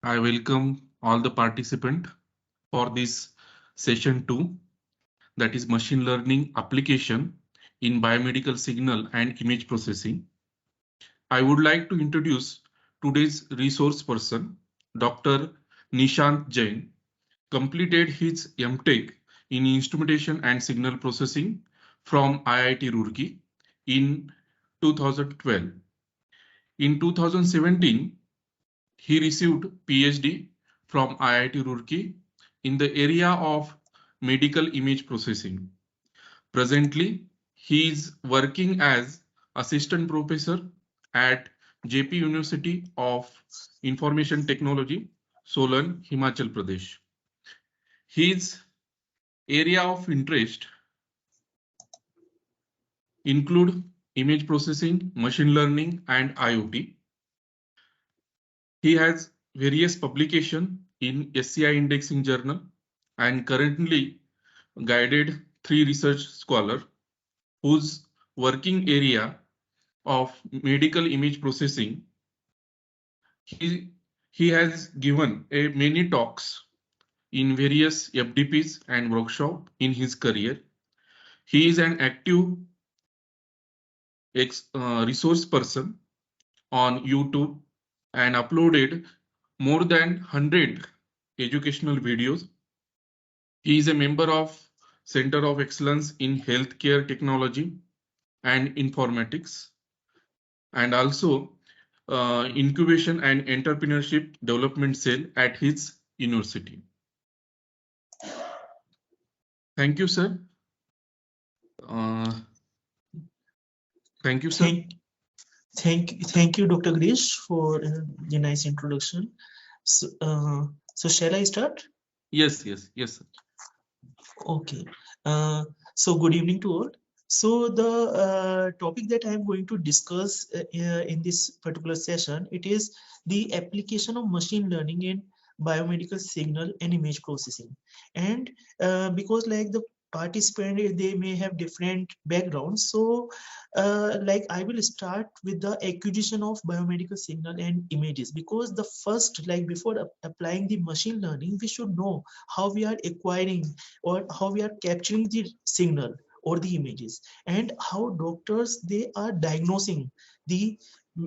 I welcome all the participants for this session 2, that is machine learning application in biomedical signal and image processing. I would like to introduce today's resource person, Dr. Nishant Jain, completed his MTech in instrumentation and signal processing from IIT Roorkee in 2012. In 2017, he received PhD from IIT Roorkee in the area of medical image processing. Presently, he is working as assistant professor at JP University of Information Technology, Solan, Himachal Pradesh. His area of interest include image processing, machine learning, and IoT. He has various publications in SCI indexing journal and currently guided 3 research scholars whose working area of medical image processing. He has given many talks in various FDPs and workshops in his career. He is an active resource person on YouTube and uploaded more than 100 educational videos. He is a member of Center of Excellence in Healthcare Technology and Informatics, and also Incubation and Entrepreneurship Development Cell at his university. Thank you, sir. Thank you, sir. Thank you, Dr. Grish, for the nice introduction. So shall I start? Yes, sir. Okay. So good evening to all. So the topic that I am going to discuss in this particular session, it is the application of machine learning in biomedical signal and image processing. And because like the participant, they may have different backgrounds, so like I will start with the acquisition of biomedical signal and images, because the first, like before applying the machine learning, we should know how we are acquiring or how we are capturing the signal or the images, and how doctors, they are diagnosing the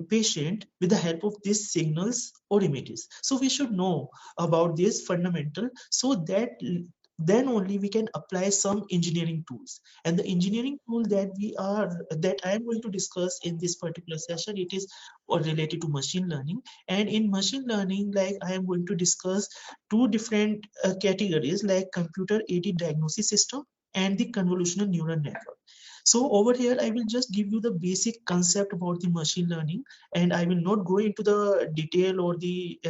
patient with the help of these signals or images. So we should know about this fundamental, so that then only we can apply some engineering tools. And the engineering tool that I am going to discuss in this particular session, it is related to machine learning. And in machine learning, like I am going to discuss two different categories, like computer aided diagnosis system and the convolutional neural network. So over here, I will just give you the basic concept about the machine learning, and I will not go into the detail or the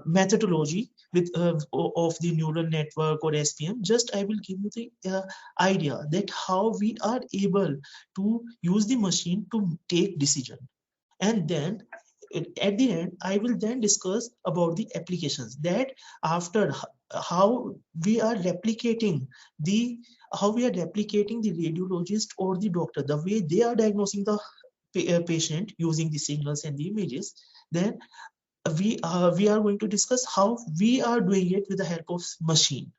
methodology of the neural network or SPM. Just I will give you the idea that how we are able to use the machine to take decision. And then at the end, I will then discuss about the applications, that after how we are replicating the radiologist or the doctor, the way they are diagnosing the patient using the signals and the images. Then we are going to discuss how we are doing it with the help of machine.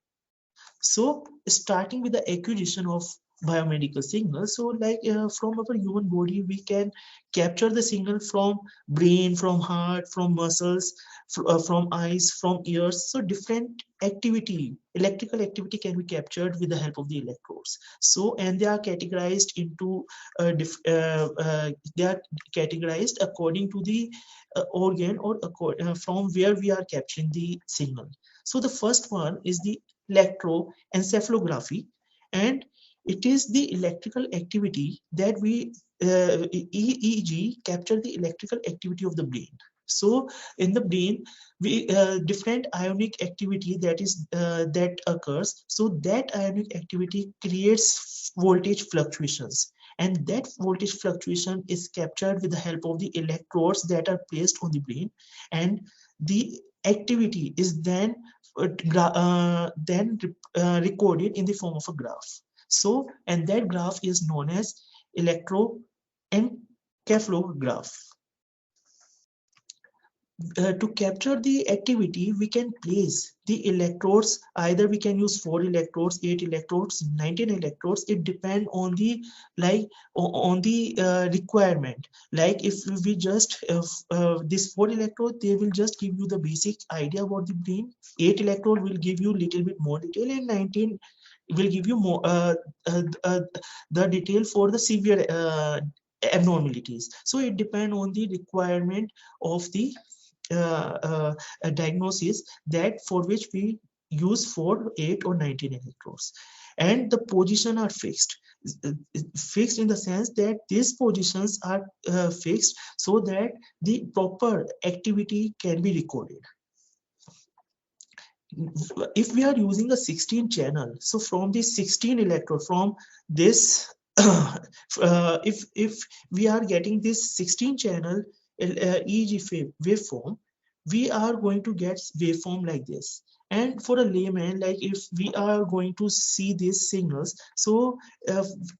So starting with the acquisition of biomedical signals, so like from our human body, we can capture the signal from brain, from heart, from muscles, from eyes, from ears. So different electrical activity can be captured with the help of the electrodes. So, and they are categorized into according to the organ or from where we are capturing the signal. So the first one is the electroencephalography, and it is the electrical activity that we EEG capture the electrical activity of the brain. So in the brain, we different ionic activity that occurs. So that ionic activity creates voltage fluctuations, and that voltage fluctuation is captured with the help of the electrodes that are placed on the brain, and the activity is then recorded in the form of a graph. So, and that graph is known as electroencephalograph. to capture the activity, we can place the electrodes. Either we can use 4 electrodes, 8 electrodes, 19 electrodes. It depends on the requirement. Like if we just this 4 electrode, they will just give you the basic idea about the brain. 8 electrode will give you little bit more detail, and 19 will give you more the detail for the severe abnormalities. So it depends on the requirement of the a diagnosis that for which we use 4, 8 or 19 electrodes. And the position are fixed. Fixed in the sense that these positions are fixed so that the proper activity can be recorded. If we are using a 16 channel, so from the 16 electrode, from this if we are getting this 16 channel EEG waveform, we are going to get waveform like this. And for a layman, like if we are going to see these signals, so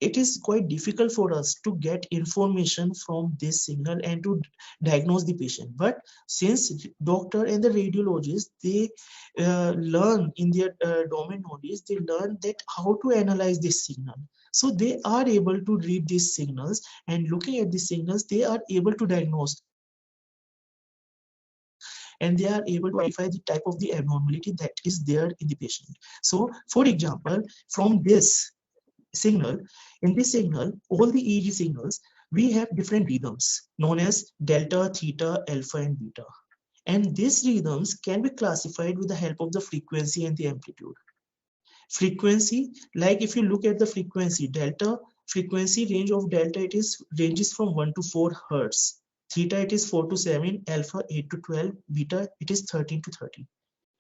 it is quite difficult for us to get information from this signal and to diagnose the patient. But since doctor and the radiologist, they learn in their domain knowledge, they learn that how to analyze this signal. So they are able to read these signals, and looking at the signals, they are able to diagnose, and they are able to identify the type of the abnormality that is there in the patient. So for example, from this signal, in this signal, all the EEG signals, we have different rhythms known as delta, theta, alpha, and beta. And these rhythms can be classified with the help of the frequency and the amplitude. Frequency, like if you look at the frequency delta, frequency range of delta, it is ranges from 1 to 4 hertz. Theta, it is 4 to 7, alpha 8 to 12, beta, it is 13 to 30.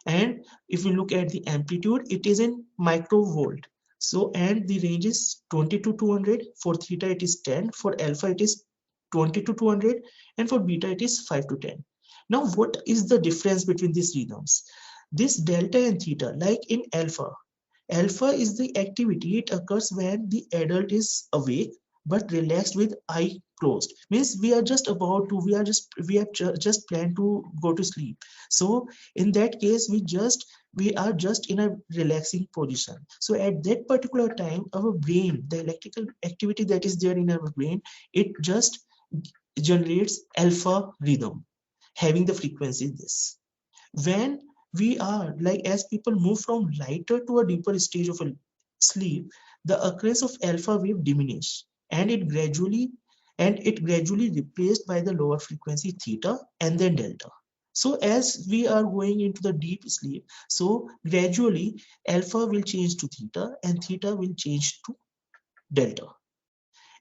And if you look at the amplitude, it is in microvolt. So, and the range is 20 to 200. For theta, it is 10. For alpha, it is 20 to 200. And for beta, it is 5 to 10. Now, what is the difference between these rhythms? This delta and theta, like in alpha, alpha is the activity. It occurs when the adult is awake but relaxed with eye closed. Means we are just about to, we have just planned to go to sleep. So in that case, we are just in a relaxing position. So at that particular time, our brain, the electrical activity that is there in our brain, it just generates alpha rhythm, having the frequency this. When we are like, as people move from lighter to a deeper stage of a sleep, the occurrence of alpha wave diminish, and it gradually replaced by the lower frequency theta and then delta. So as we are going into the deep sleep, so gradually alpha will change to theta and theta will change to delta.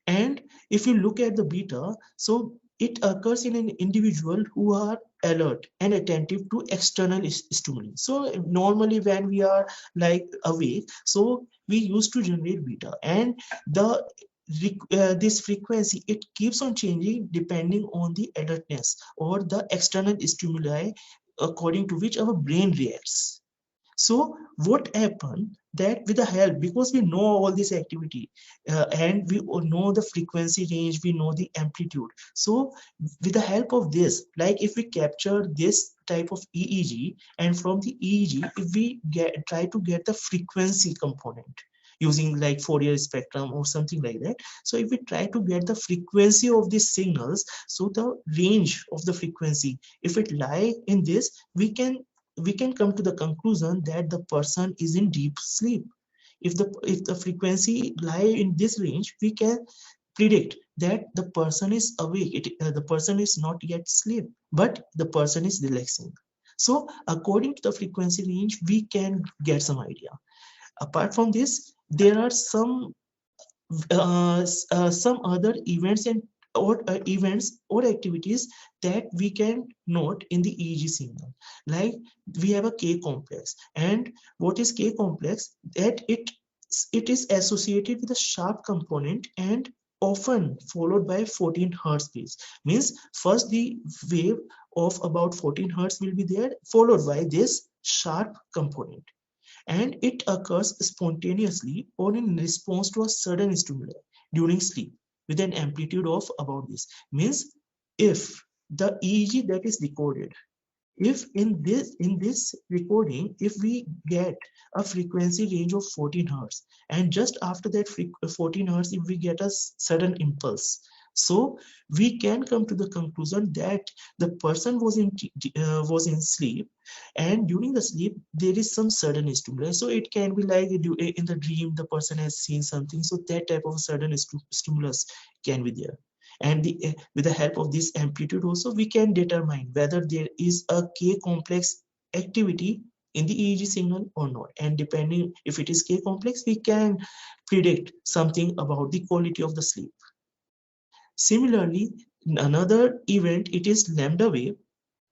And if you look at the beta, so it occurs in an individual who are alert and attentive to external stimuli. So normally when we are like awake, so we used to generate beta, and the this frequency, it keeps on changing depending on the alertness or the external stimuli according to which our brain reacts. So what happened that with the help, because we know all this activity and we know the frequency range, we know the amplitude. So with the help of this, like if we capture this type of EEG, and from the EEG, if we try to get the frequency component using like Fourier spectrum or something like that. So if we try to get the frequency of these signals, so the range of the frequency, if it lie in this, we can come to the conclusion that the person is in deep sleep. If the frequency lie in this range, we can predict that the person is awake. The person is not yet asleep, but the person is relaxing. So according to the frequency range, we can get some idea. Apart from this, there are some other events or activities that we can note in the EEG signal. Like we have a K complex, and what is K complex? That it is associated with a sharp component and often followed by 14 hertz waves. Means first the wave of about 14 hertz will be there, followed by this sharp component, and it occurs spontaneously or in response to a sudden stimuli during sleep with an amplitude of about this. Means if the EEG that is recorded. If in this recording, if we get a frequency range of 14 hertz, and just after that 14 hertz, if we get a sudden impulse, so we can come to the conclusion that the person was in sleep, and during the sleep there is some sudden stimulus. So it can be like in the dream the person has seen something, so that type of sudden stimulus can be there. And with the help of this amplitude also, we can determine whether there is a K complex activity in the EEG signal or not. And depending if it is K complex, we can predict something about the quality of the sleep. Similarly, another event, it is lambda wave,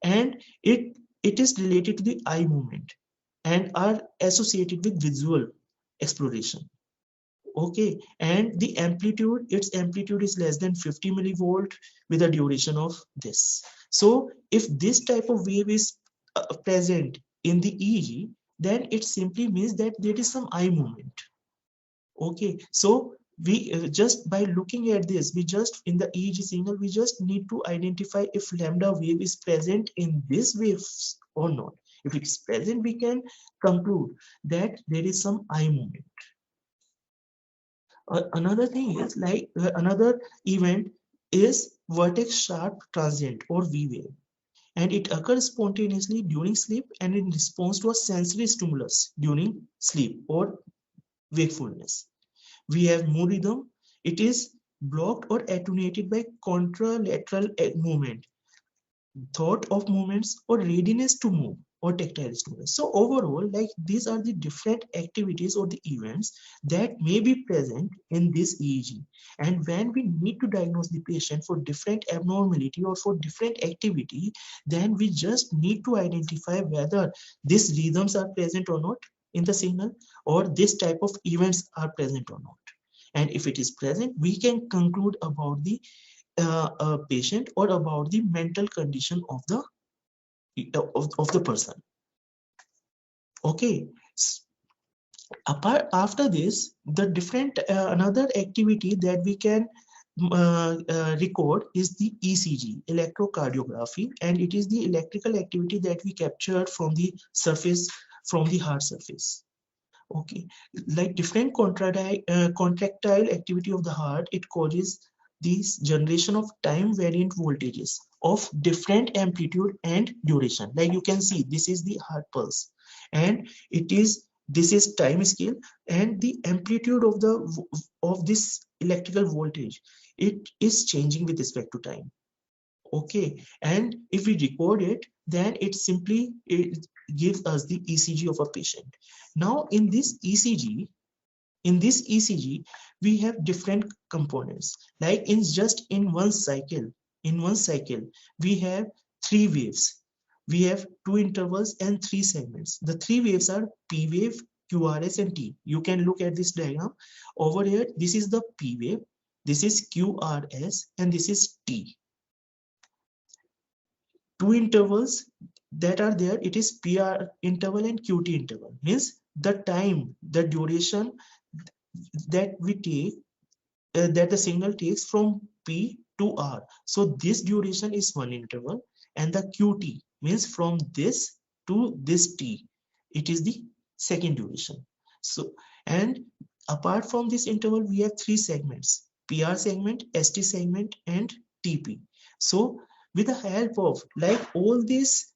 and it is related to the eye movement and are associated with visual exploration. Okay, and the amplitude, its amplitude is less than 50 millivolt with a duration of this. So if this type of wave is present in the EEG, then it simply means that there is some eye movement. Okay, so we just by looking at this, we just in the EEG signal, we just need to identify if lambda wave is present in this waves or not. If it is present, we can conclude that there is some eye movement. Another thing is like another event is vertex sharp transient or V wave, and it occurs spontaneously during sleep and in response to a sensory stimulus during sleep or wakefulness. We have mood rhythm. It is blocked or attenuated by contralateral movement, thought of movements, or readiness to move, or tactile stimulus. So overall, like these are the different activities or the events that may be present in this EEG. And when we need to diagnose the patient for different abnormality or for different activity, then we just need to identify whether these rhythms are present or not in the signal, or this type of events are present or not. And if it is present, we can conclude about the patient or about the mental condition of the person. Okay, apart after this, the different another activity that we can record is the ECG, electrocardiography, and it is the electrical activity that we captured from the surface, from the heart surface. Okay, like different contractile activity of the heart, it causes this generation of time variant voltages of different amplitude and duration. Like you can see, this is the heart pulse, and this is time scale, and the amplitude of this electrical voltage, it is changing with respect to time. Okay, and if we record it, then it gives us the ECG of a patient. Now in this ECG, we have different components. Like in one cycle, we have three waves. We have two intervals and three segments. The three waves are P wave, QRS, and T. You can look at this diagram over here. This is the P wave, this is QRS, and this is T. Two intervals that are there, it is PR interval and QT interval, means the time, the duration that we take, that the signal takes from P to R. So this duration is one interval, and the QT means from this to this T, it is the second duration. So, and apart from this interval, we have three segments: PR segment, ST segment, and TP. So with the help of like all these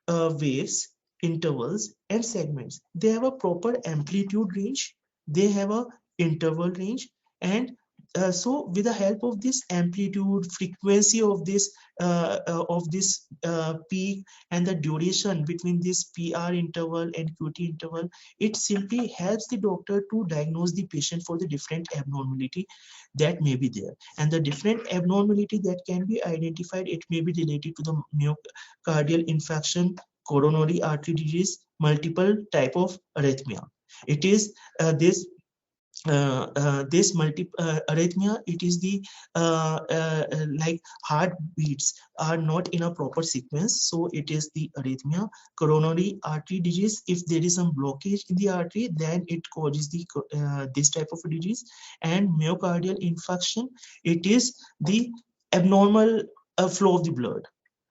waves, intervals, and segments, they have a proper amplitude range, they have a interval range, and so with the help of this amplitude, frequency of this peak, and the duration between this PR interval and QT interval, it simply helps the doctor to diagnose the patient for the different abnormality that may be there. And the different abnormality that can be identified, it may be related to the myocardial infarction, coronary artery disease, multiple type of arrhythmia. It is this arrhythmia, it is the like heartbeats are not in a proper sequence, so it is the arrhythmia. Coronary artery disease, if there is some blockage in the artery, then it causes the this type of disease. And myocardial infarction, it is the abnormal flow of the blood.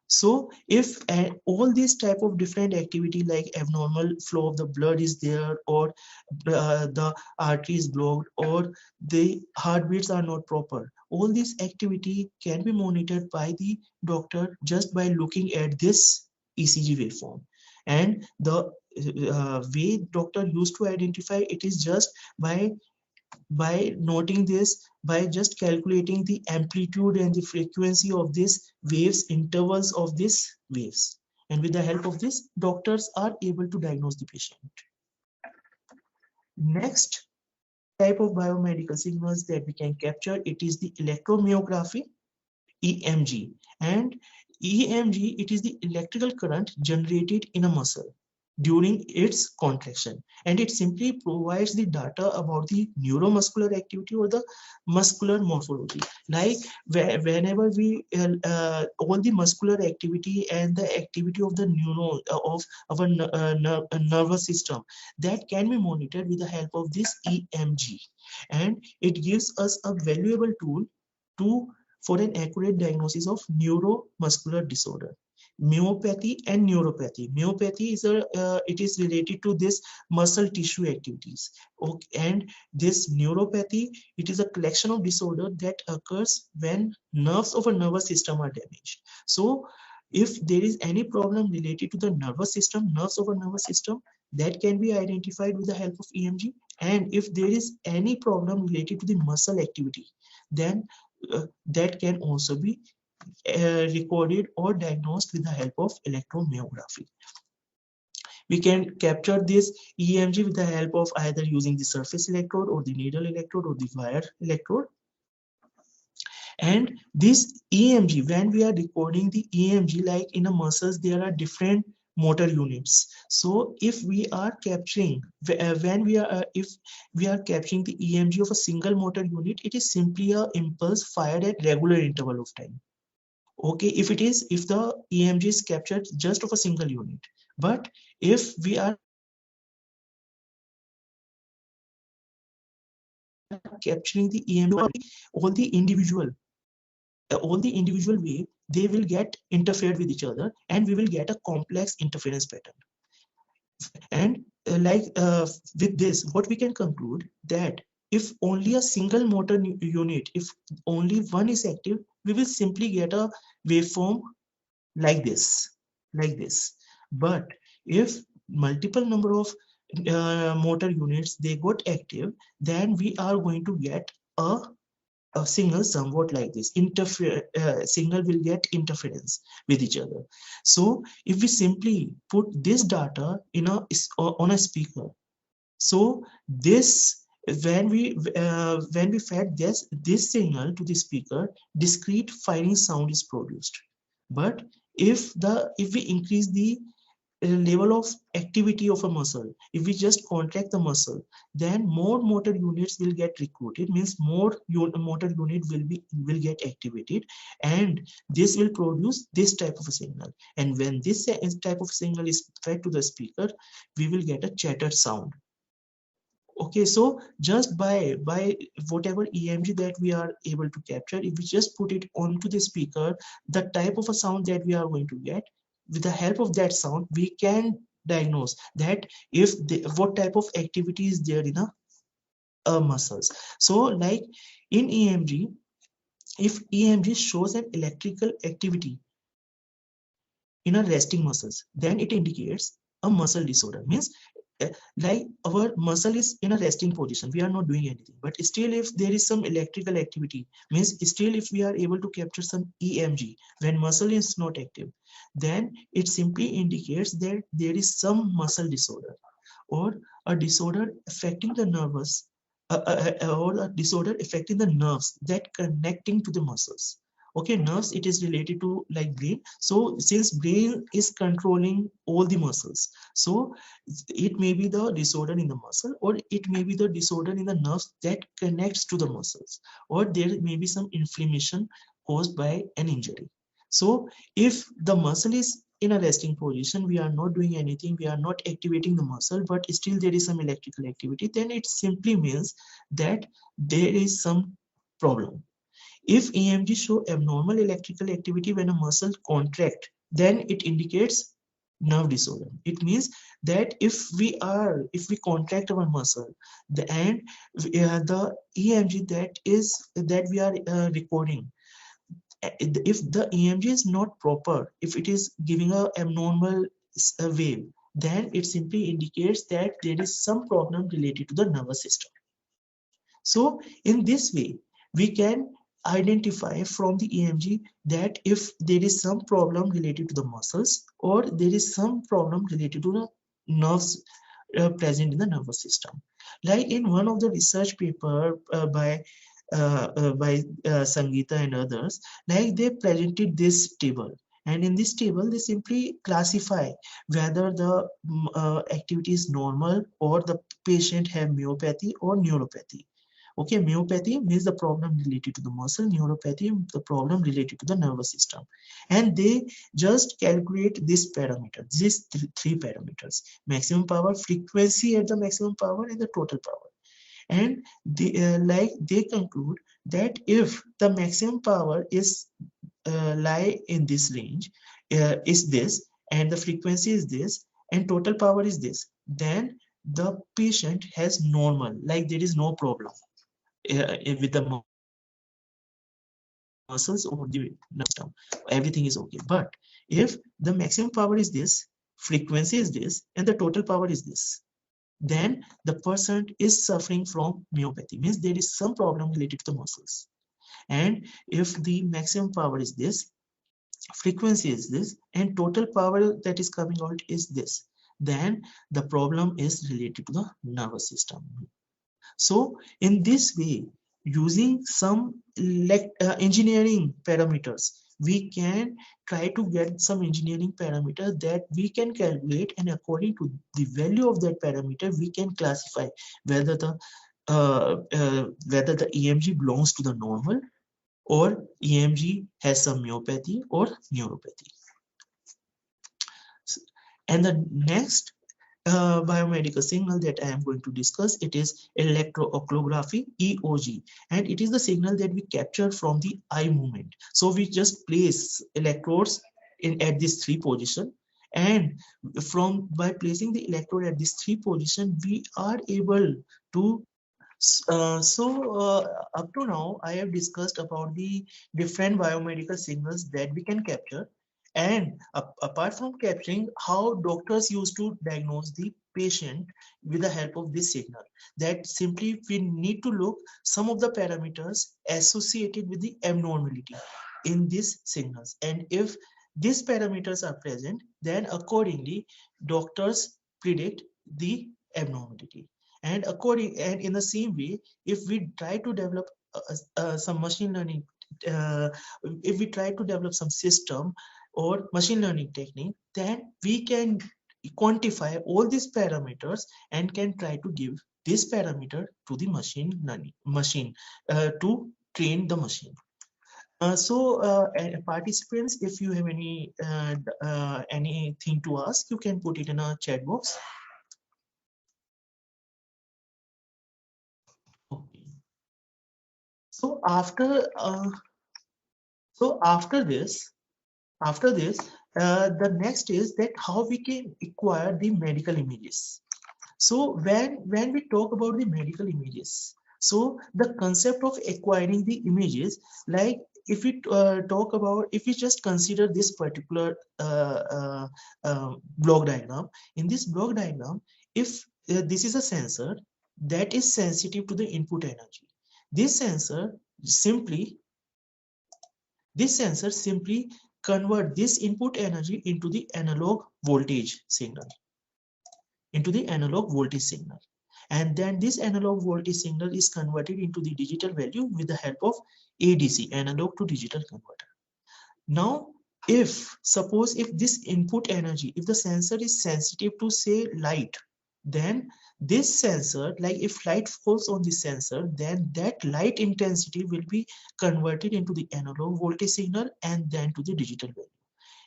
So if all these type of different activity like abnormal flow of the blood is there, or the artery is blocked, or the heartbeats are not proper, all this activity can be monitored by the doctor just by looking at this ECG waveform. And the way doctor used to identify it is just by noting this, by just calculating the amplitude and the frequency of these waves, intervals of these waves. And with the help of this, doctors are able to diagnose the patient. Next type of biomedical signals that we can capture, it is the electromyography, EMG. And EMG, it is the electrical current generated in a muscle during its contraction, and it simply provides the data about the neuromuscular activity or the muscular morphology. Like whenever we all the muscular activity and the activity of the neuro of our nervous system, that can be monitored with the help of this EMG, and it gives us a valuable tool to for an accurate diagnosis of neuromuscular disorder. Myopathy and neuropathy. Myopathy is it is related to this muscle tissue activities. Okay, and this neuropathy, it is a collection of disorder that occurs when nerves of a nervous system are damaged. So if there is any problem related to the nervous system, nerves of a nervous system, that can be identified with the help of EMG. And if there is any problem related to the muscle activity, then that can also be recorded or diagnosed with the help of electromyography. We can capture this EMG with the help of either using the surface electrode or the needle electrode or the wire electrode. And this EMG, when we are recording the EMG, like in a muscles, there are different motor units. So if we are capturing when we are if we are capturing the EMG of a single motor unit, it is simply a impulse fired at regular interval of time. Okay, if the EMG is captured just of a single unit. But if we are capturing the EMG, all the individual wave, they will get interfered with each other, and we will get a complex interference pattern. And with this, what we can conclude, that if only a single motor unit, if only one is active, we will simply get a waveform like this. But if multiple number of motor units, they got active, then we are going to get a signal somewhat like this. Signal will get interference with each other. So if we simply put this data in on a speaker, so this when we fed this signal to the speaker, discrete firing sound is produced. But if we increase the level of activity of a muscle, if we just contract the muscle, then more motor units will get recruited, means more motor unit will get activated, and this will produce this type of a signal. And when this type of signal is fed to the speaker, we will get a chatter sound. Okay, so just by whatever EMG that we are able to capture, if we just put it onto the speaker, the type of a sound that we are going to get, with the help of that sound, we can diagnose that if what type of activity is there in a muscles. So like in EMG, if EMG shows an electrical activity in a resting muscles, then it indicates a muscle disorder. Means like our muscle is in a resting position, we are not doing anything, but still if there is some electrical activity, means still if we are able to capture some EMG when muscle is not active, then it simply indicates that there is some muscle disorder, or a disorder affecting the nervous or a disorder affecting the nerves that connecting to the muscles. Okay, nerves, it is related to like brain. So since brain is controlling all the muscles, so it may be the disorder in the muscle, or it may be the disorder in the nerves that connects to the muscles, or there may be some inflammation caused by an injury. So if the muscle is in a resting position, we are not doing anything, we are not activating the muscle, but still there is some electrical activity, then it simply means that there is some problem. If EMG show abnormal electrical activity when a muscle contract, then it indicates nerve disorder. It means that if we contract our muscle, the EMG that we are recording, if the EMG is not proper, if it is giving a abnormal wave, then it simply indicates that there is some problem related to the nervous system. So in this way, we can identify from the EMG that if there is some problem related to the muscles or there is some problem related to the nerves present in the nervous system. Like in one of the research paper by Sangeeta and others, like they presented this table. And in this table, they simply classify whether the activity is normal or the patient have myopathy or neuropathy. Okay, myopathy means the problem related to the muscle, neuropathy, the problem related to the nervous system. And they just calculate this parameter, these three parameters: maximum power, frequency at the maximum power, and the total power. And they conclude that if the maximum power is lie in this range, is this, and the frequency is this, and total power is this, then the patient has normal, like there is no problem with the muscles or the nervous system, everything is okay. But if the maximum power is this, frequency is this, and the total power is this, then the person is suffering from myopathy, means there is some problem related to the muscles. And if the maximum power is this, frequency is this, and total power that is coming out is this, then the problem is related to the nervous system. So in this way, using some engineering parameters, we can try to get some engineering parameter that we can calculate, and according to the value of that parameter, we can classify whether the EMG belongs to the normal or EMG has some myopathy or neuropathy. And the next biomedical signal that I am going to discuss, it is electrocardiography, EOG, and it is the signal that we capture from the eye movement. So we just place electrodes at this three position, and by placing the electrode at this three position, we are able to up to now, I have discussed about the different biomedical signals that we can capture. And apart from capturing, how doctors used to diagnose the patient with the help of this signal, that simply we need to look some of the parameters associated with the abnormality in these signals. And if these parameters are present, then accordingly, doctors predict the abnormality. And in the same way, if we try to develop some machine learning, if we try to develop some system or machine learning technique, then we can quantify all these parameters and can try to give this parameter to the machine learning machine to train the machine. Participants, if you have anything to ask, you can put it in a chat box. Okay. So after this, the next is that how we can acquire the medical images. So when we talk about the medical images, so the concept of acquiring the images, like if we if we just consider this particular block diagram, in this block diagram, if this is a sensor that is sensitive to the input energy, this sensor simply convert this input energy into the analog voltage signal, and then this analog voltage signal is converted into the digital value with the help of ADC, analog to digital converter. Now suppose if this input energy, if the sensor is sensitive to say light, then this sensor, like if light falls on the sensor, then that light intensity will be converted into the analog voltage signal and then to the digital value.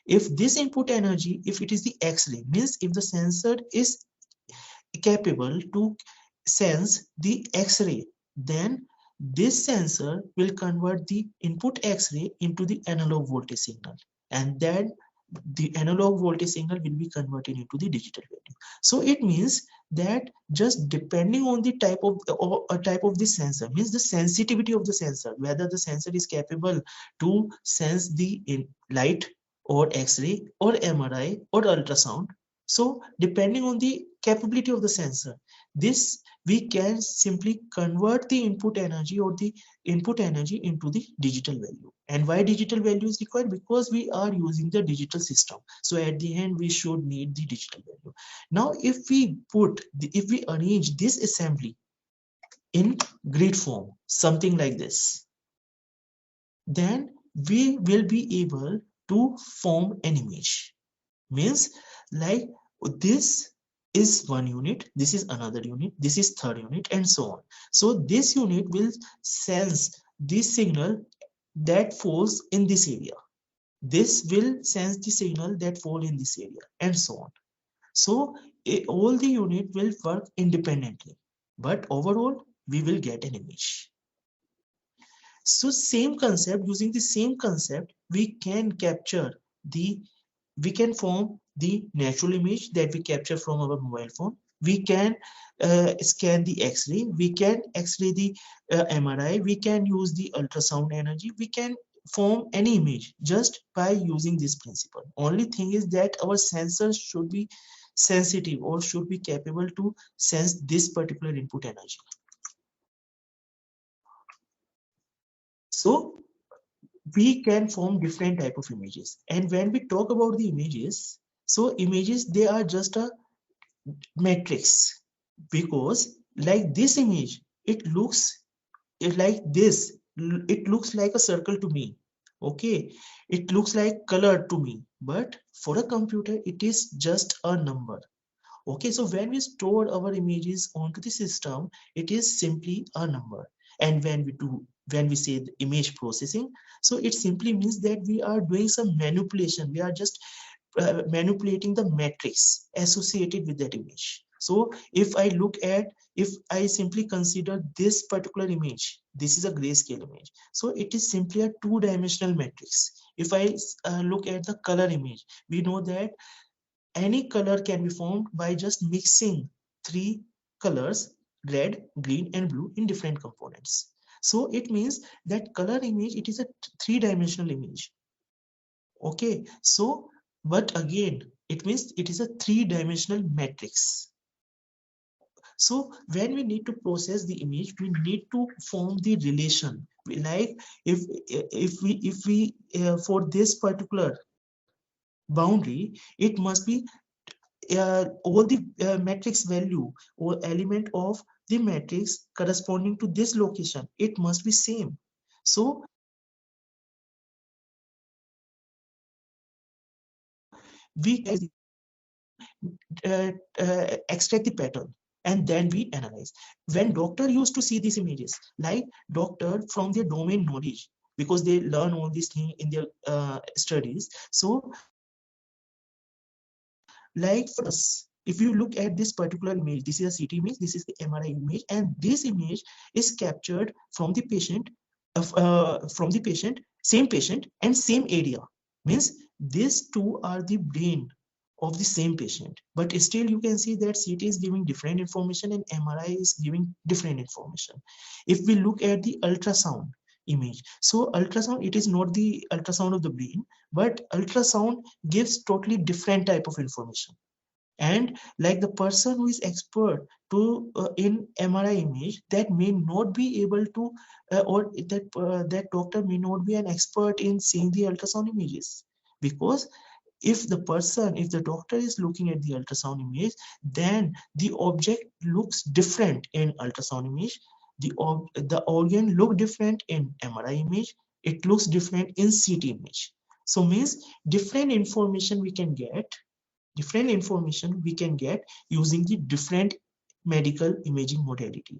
If this input energy, if it is the X-ray, means if the sensor is capable to sense the X-ray, then this sensor will convert the input X-ray into the analog voltage signal, and then the analog voltage signal will be converted into the digital value. So it means that just depending on the type of the sensor, means the sensitivity of the sensor, whether the sensor is capable to sense the light or X-ray or MRI or ultrasound. So depending on the capability of the sensor, this we can simply convert the input energy or the input energy into the digital value. And why digital value is required? Because we are using the digital system. So at the end, we should need the digital value. Now, if we arrange this assembly in grid form, something like this, then we will be able to form an image. Means like this is one unit, this is another unit, this is third unit, and so on. So this unit will sense this signal that falls in this area. This will sense the signal that fall in this area, and so on. So all the unit will work independently, but overall we will get an image. So same concept, using the same concept, we can form the natural image that we capture from our mobile phone. We can scan the X-ray, we can X-ray the MRI, we can use the ultrasound energy, we can form any image just by using this principle. Only thing is that our sensors should be sensitive or should be capable to sense this particular input energy. So we can form different type of images. And when we talk about the images, so images, they are just a matrix, because like this image, it looks like this, it looks like a circle to me. Okay, it looks like color to me, but for a computer, it is just a number. Okay, so when we store our images onto the system, it is simply a number. And when we say the image processing, so it simply means that we are doing some manipulation. We are just manipulating the matrix associated with that image. So if I simply consider this particular image, this is a grayscale image. So it is simply a two-dimensional matrix. If I look at the color image, we know that any color can be formed by just mixing three colors, red, green, and blue, in different components. So it means that color image, it is a three-dimensional image. Okay, so but again, it means it is a three-dimensional matrix. So when we need to process the image, we need to form the relation. Like if we for this particular boundary, it must be all the matrix value or element of the matrix corresponding to this location, it must be same. So we can extract the pattern, and then we analyze. When doctor used to see these images, like doctor from their domain knowledge, because they learn all these things in their studies. So like for us, if you look at this particular image, this is a CT image, this is the MRI image, and this image is captured from the patient, same patient and same area. Means these two are the brain of the same patient, but still you can see that CT is giving different information and MRI is giving different information. If we look at the ultrasound image, so ultrasound, it is not the ultrasound of the brain, but ultrasound gives totally different type of information. And like the person who is expert to in MRI image, that may not be able to or that doctor may not be an expert in seeing the ultrasound images, because if the doctor is looking at the ultrasound image, then the object looks different in ultrasound image, the organ look different in MRI image, it looks different in CT image. So means different information we can get using the different medical imaging modality.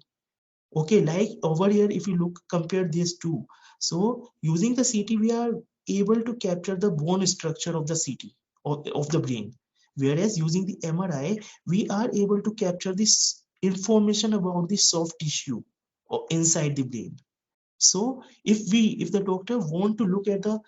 Okay, like over here, if you compare these two, so using the CT, we are able to capture the bone structure of the CT of the brain, whereas using the MRI, we are able to capture this information about the soft tissue or inside the brain. So if the doctor want to look at the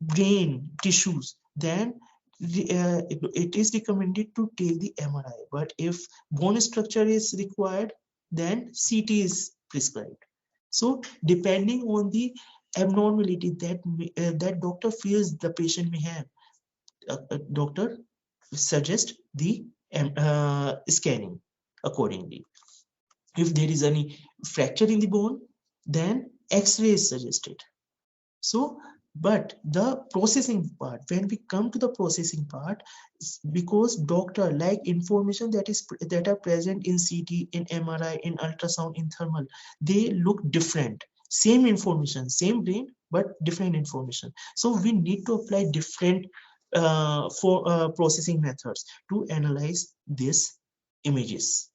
brain tissues, then it is recommended to take the MRI. But if bone structure is required, then CT is prescribed. So depending on the abnormality that doctor feels the patient may have, doctor suggest the scanning accordingly. If there is any fracture in the bone, then X-ray is suggested. So, but the processing part, when we come to the processing part, because doctor like information that are present in CT, in MRI, in ultrasound, in thermal, they look different. Same information, same brain, but different information. So we need to apply different for processing methods to analyze these images.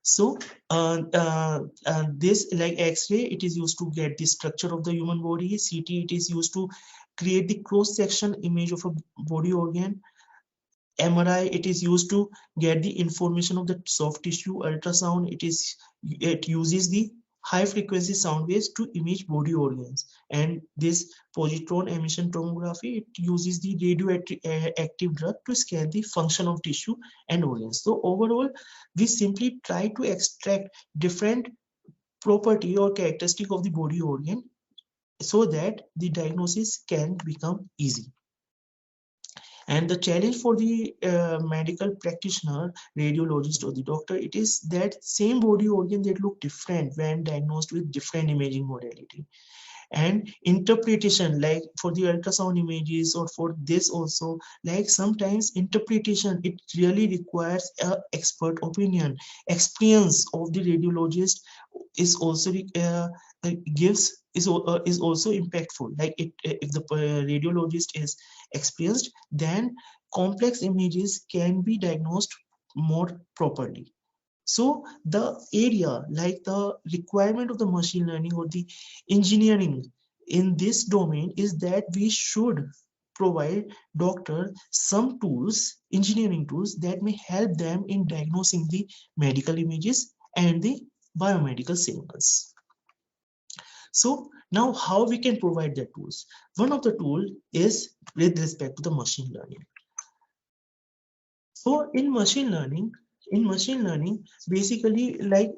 So this like X-ray, it is used to get the structure of the human body. CT, it is used to create the cross-section image of a body organ. MRI, it is used to get the information of the soft tissue. Ultrasound, it uses the high frequency sound waves to image body organs. And this positron emission tomography, it uses the radioactive drug to scan the function of tissue and organs. So overall, we simply try to extract different property or characteristic of the body organ so that the diagnosis can become easy. And the challenge for the medical practitioner, radiologist, or the doctor, it is that same body organ that look different when diagnosed with different imaging modality. And interpretation, like for the ultrasound images or for this also, like sometimes interpretation, it really requires a expert opinion. Experience of the radiologist is also is also impactful. Like if the radiologist is experienced, then complex images can be diagnosed more properly. So the area, like the requirement of the machine learning or the engineering in this domain, is that we should provide doctor some tools, engineering tools, that may help them in diagnosing the medical images and the biomedical signals. So now how we can provide the tools? One of the tool is with respect to the machine learning. So in machine learning, basically, like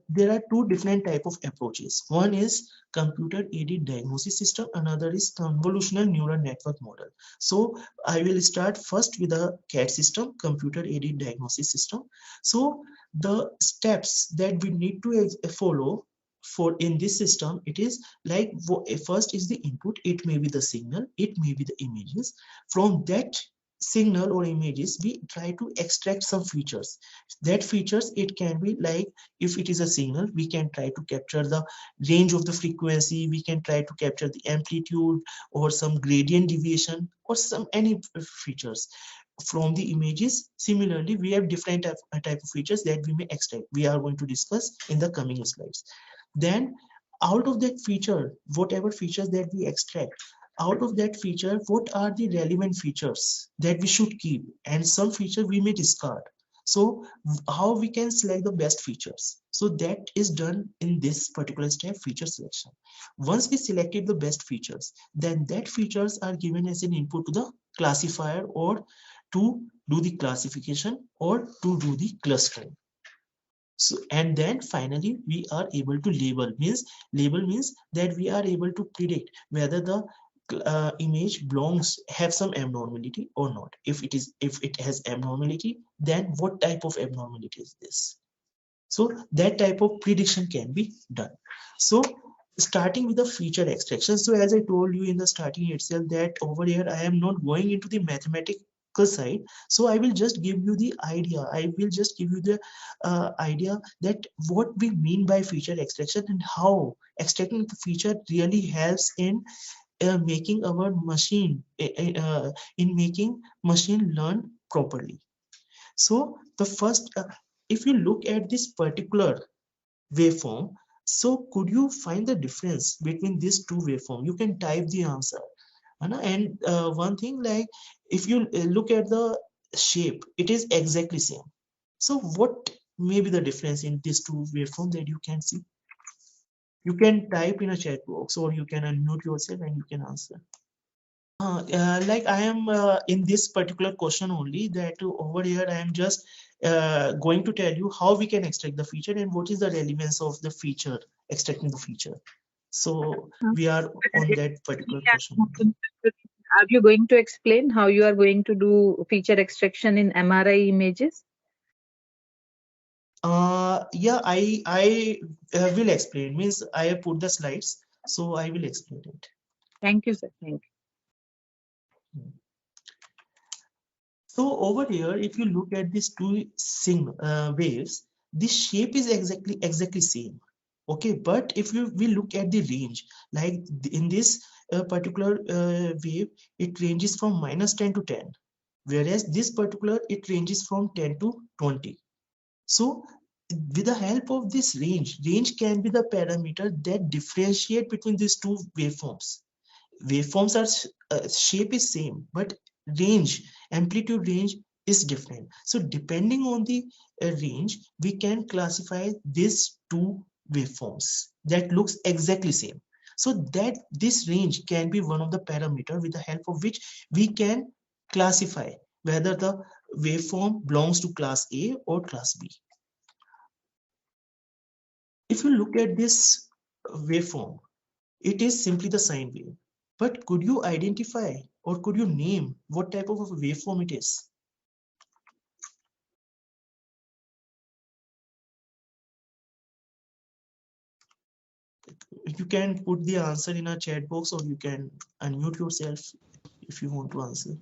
there are two different type of approaches. One is computer-aided diagnosis system, another is convolutional neural network model. So I will start first with the CAD system, computer-aided diagnosis system. So the steps that we need to follow for in this system, it is like first is the input. It may be the signal, it may be the images. From that signal or images, we try to extract some features. That features, it can be like, if it is a signal, we can try to capture the range of the frequency, we can try to capture the amplitude or some gradient deviation or some any features from the images. Similarly, we have different type of features that we may extract. We are going to discuss in the coming slides. Then out of that feature, whatever features that we extract, out of that feature, what are the relevant features that we should keep, and some feature we may discard. So how we can select the best features? So that is done in this particular step, feature selection. Once we selected the best features, then that features are given as an input to the classifier, or to do the classification, or to do the clustering. So, and then finally we are able to label means that we are able to predict whether the image have some abnormality or not. If it has abnormality, then what type of abnormality is this? So that type of prediction can be done. So starting with the feature extraction. So as I told you in the starting itself, that over here I am not going into the mathematical side. So I will just give you the idea. I will just give you the idea that what we mean by feature extraction and how extracting the feature really helps in making our machine in making machine learn properly. So the first, if you look at this particular waveform, so could you find the difference between these two waveform? You can type the answer. And one thing, like if you look at the shape, it is exactly same. So what maybe the difference in these two waveforms that you can see? You can type in a chat box or you can unmute yourself and you can answer. Like I am in this particular question only, that over here I am just going to tell you how we can extract the feature and what is the relevance of the feature, extracting the feature. So we are on that particular question only. Are you going to explain how you are going to do feature extraction in MRI images? Yeah, I will explain. Means I have put the slides, so I will explain it. Thank you, sir. Thank you. So over here, if you look at these two waves, the shape is exactly same. Okay, but if we look at the range, like in this particular wave, it ranges from -10 to 10, whereas this particular it ranges from 10 to 20. So with the help of this range can be the parameter that differentiate between these two waveforms. Waveforms are shape is same, but amplitude range is different. So depending on the range, we can classify these two waveforms that looks exactly same. So that this range can be one of the parameter with the help of which we can classify whether the waveform belongs to class A or class B. If you look at this waveform, it is simply the sine wave. But could you identify or could you name what type of a waveform it is? You can put the answer in a chat box or you can unmute yourself if you want to answer.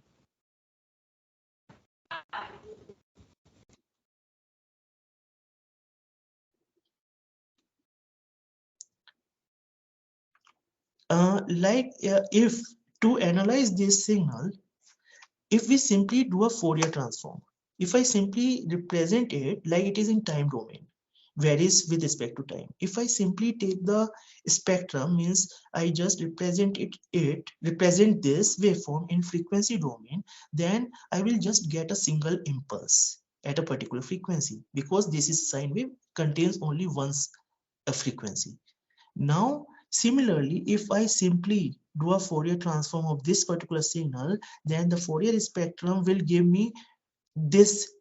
If to analyze this signal, if we simply do a Fourier transform, if I simply represent it like it is in time domain, varies with respect to time. If I simply take the spectrum, means I just represent represent this waveform in frequency domain, then I will just get a single impulse at a particular frequency, because this is sine wave contains only once a frequency. Now, similarly, if I simply do a Fourier transform of this particular signal, then the Fourier spectrum will give me this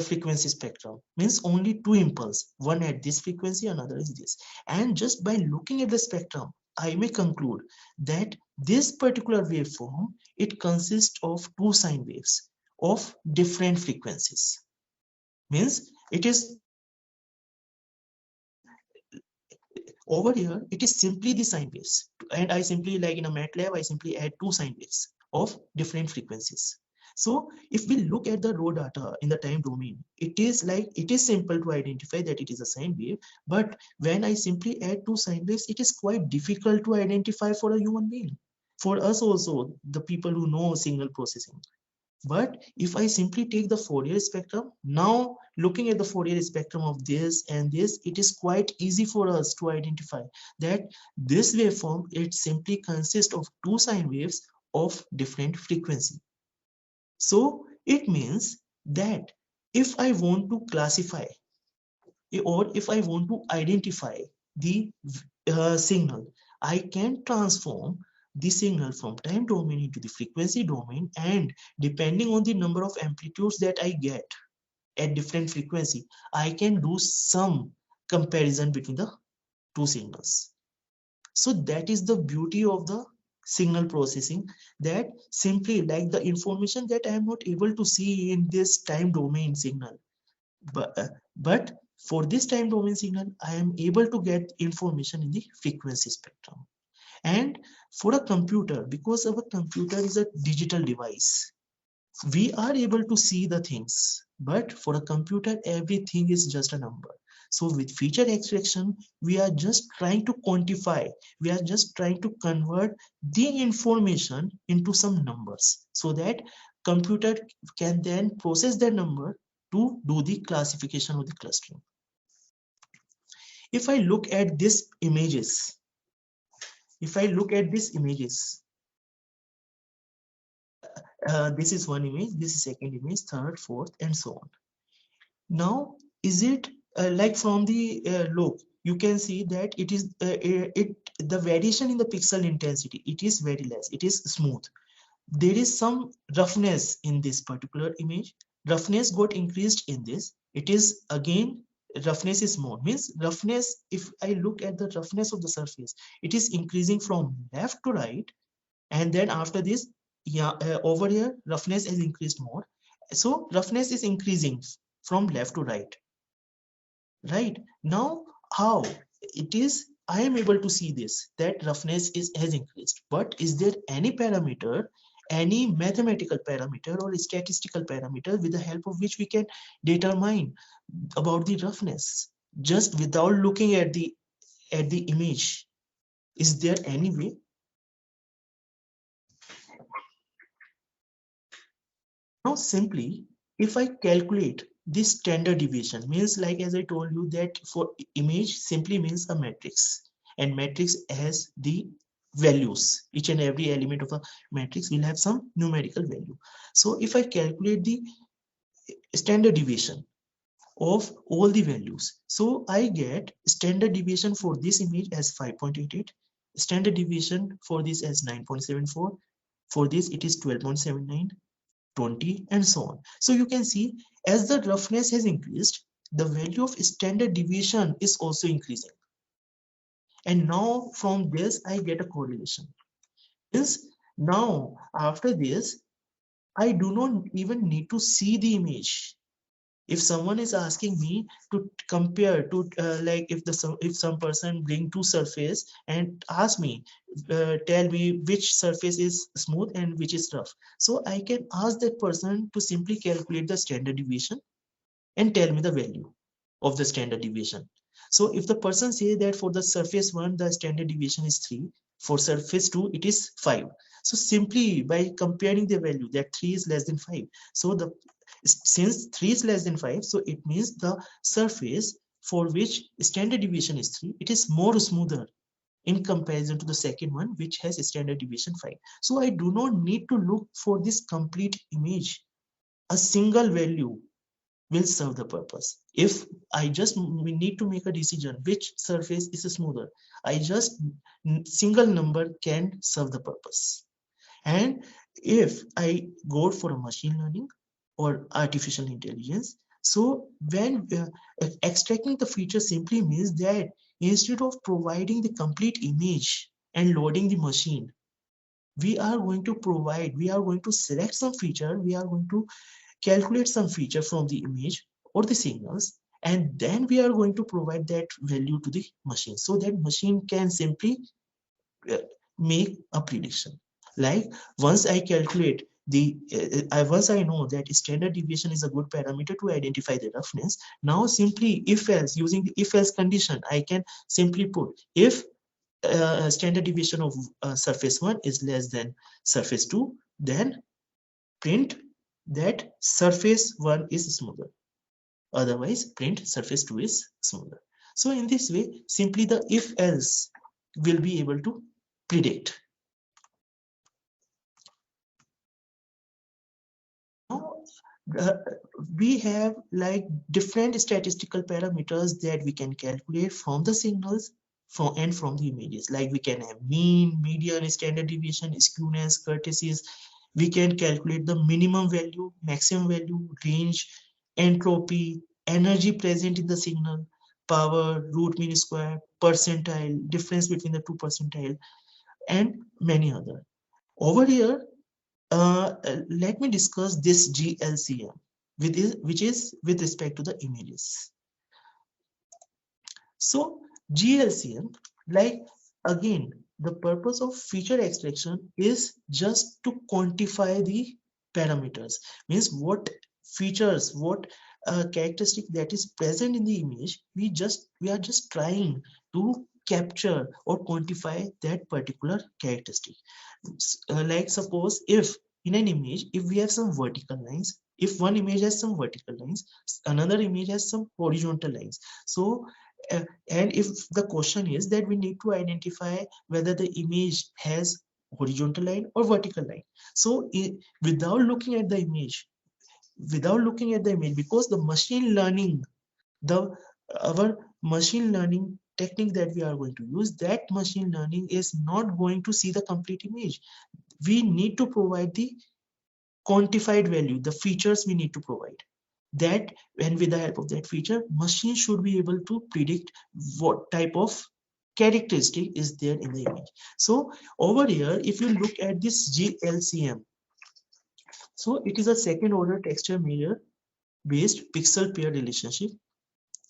frequency spectrum, means only two impulse, one at this frequency, another is this. And just by looking at the spectrum, I may conclude that this particular waveform, it consists of two sine waves of different frequencies. Means it is over here, it is simply the sine waves. And I simply, like in a MATLAB, I simply add two sine waves of different frequencies. So if we look at the raw data in the time domain, it is simple to identify that it is a sine wave. But when I simply add two sine waves, it is quite difficult to identify for a human being. For us also, the people who know signal processing. But if I simply take the Fourier spectrum, now looking at the Fourier spectrum of this and this, it is quite easy for us to identify that this waveform, it simply consists of two sine waves of different frequency. So it means that if I want to classify or if I want to identify the signal, I can transform the signal from time domain into the frequency domain, and depending on the number of amplitudes that I get at different frequency, I can do some comparison between the two signals. So that is the beauty of the signal processing, that simply like the information that I am not able to see in this time domain signal, but for this time domain signal, I am able to get information in the frequency spectrum. And for a computer, because our computer is a digital device, we are able to see the things, but for a computer, everything is just a number. So with feature extraction, we are just trying to quantify, we are just trying to convert the information into some numbers so that computer can then process that number to do the classification of the clustering. If I look at these images, this is one image, this is second image, third, fourth, and so on. Now, is it like from the look, you can see that it is the variation in the pixel intensity, it is very less, it is smooth. There is some roughness in this particular image. Roughness got increased in this. It is again, roughness is more, means roughness, if I look at the roughness of the surface, it is increasing from left to right. And then after this, yeah, over here roughness has increased more. So roughness is increasing from left to right. Right now, how it is, I am able to see this, that roughness has increased. But is there any parameter, any mathematical parameter or statistical parameter with the help of which we can determine about the roughness just without looking at the image? Is there any way? Now simply, if I calculate this standard deviation, means like as I told you that for image simply means a matrix, and matrix has the values. Each and every element of a matrix will have some numerical value. So if I calculate the standard deviation of all the values, so I get standard deviation for this image as 5.88, standard deviation for this as 9.74, for this it is 12.79, 20, and so on. So you can see as the roughness has increased, the value of standard deviation is also increasing. And now from this, I get a correlation. Means now after this, I do not even need to see the image. If someone is asking me to compare to like if some person bring two surface and ask me tell me which surface is smooth and which is rough, so I can ask that person to simply calculate the standard deviation and tell me the value of the standard deviation. So if the person say that for the surface 1 the standard deviation is 3, for surface 2 it is 5, so simply by comparing the value, that 3 is less than 5, so the since 3 is less than 5, so it means the surface for which standard deviation is 3, it is more smoother in comparison to the second one which has a standard deviation 5. So I do not need to look for this complete image. A single value will serve the purpose. If I just need to make a decision which surface is smoother, I just single number can serve the purpose. And if I go for a machine learning or artificial intelligence, so when extracting the feature simply means that instead of providing the complete image and loading the machine, we are going to select some feature, we are going to calculate some feature from the image or the signals, and then we are going to provide that value to the machine so that machine can simply uh, make a prediction. Like once I calculate the once I know that standard deviation is a good parameter to identify the roughness, now simply if else, using the if else condition, I can simply put if standard deviation of surface 1 is less than surface 2, then print that surface 1 is smoother. Otherwise, print surface 2 is smoother. So in this way, simply the if else will be able to predict. Now, uh, we have like different statistical parameters that we can calculate from the signals from the images. Like we can have mean, median, standard deviation, skewness, curtices. We can calculate the minimum value, maximum value, range, entropy, energy present in the signal, power, root mean square, percentile, difference between the two percentile, and many other. Over here, let me discuss this GLCM, which is with respect to the images. So GLCM, like again, the purpose of feature extraction is just to quantify the parameters. Means what features, what characteristic that is present in the image, we are just trying to capture or quantify that particular characteristic. Like suppose if in an image, if we have some vertical lines, if one image has some vertical lines, another image has some horizontal lines. So and if the question is that we need to identify whether the image has horizontal line or vertical line. So without looking at the image, because the machine learning our machine learning technique that we are going to use, that machine learning is not going to see the complete image. We need to provide the quantified value, the features we need to provide that, and with the help of that feature, machine should be able to predict what type of characteristic is there in the image. So over here, if you look at this GLCM, so it is a second order texture measure based pixel pair relationship,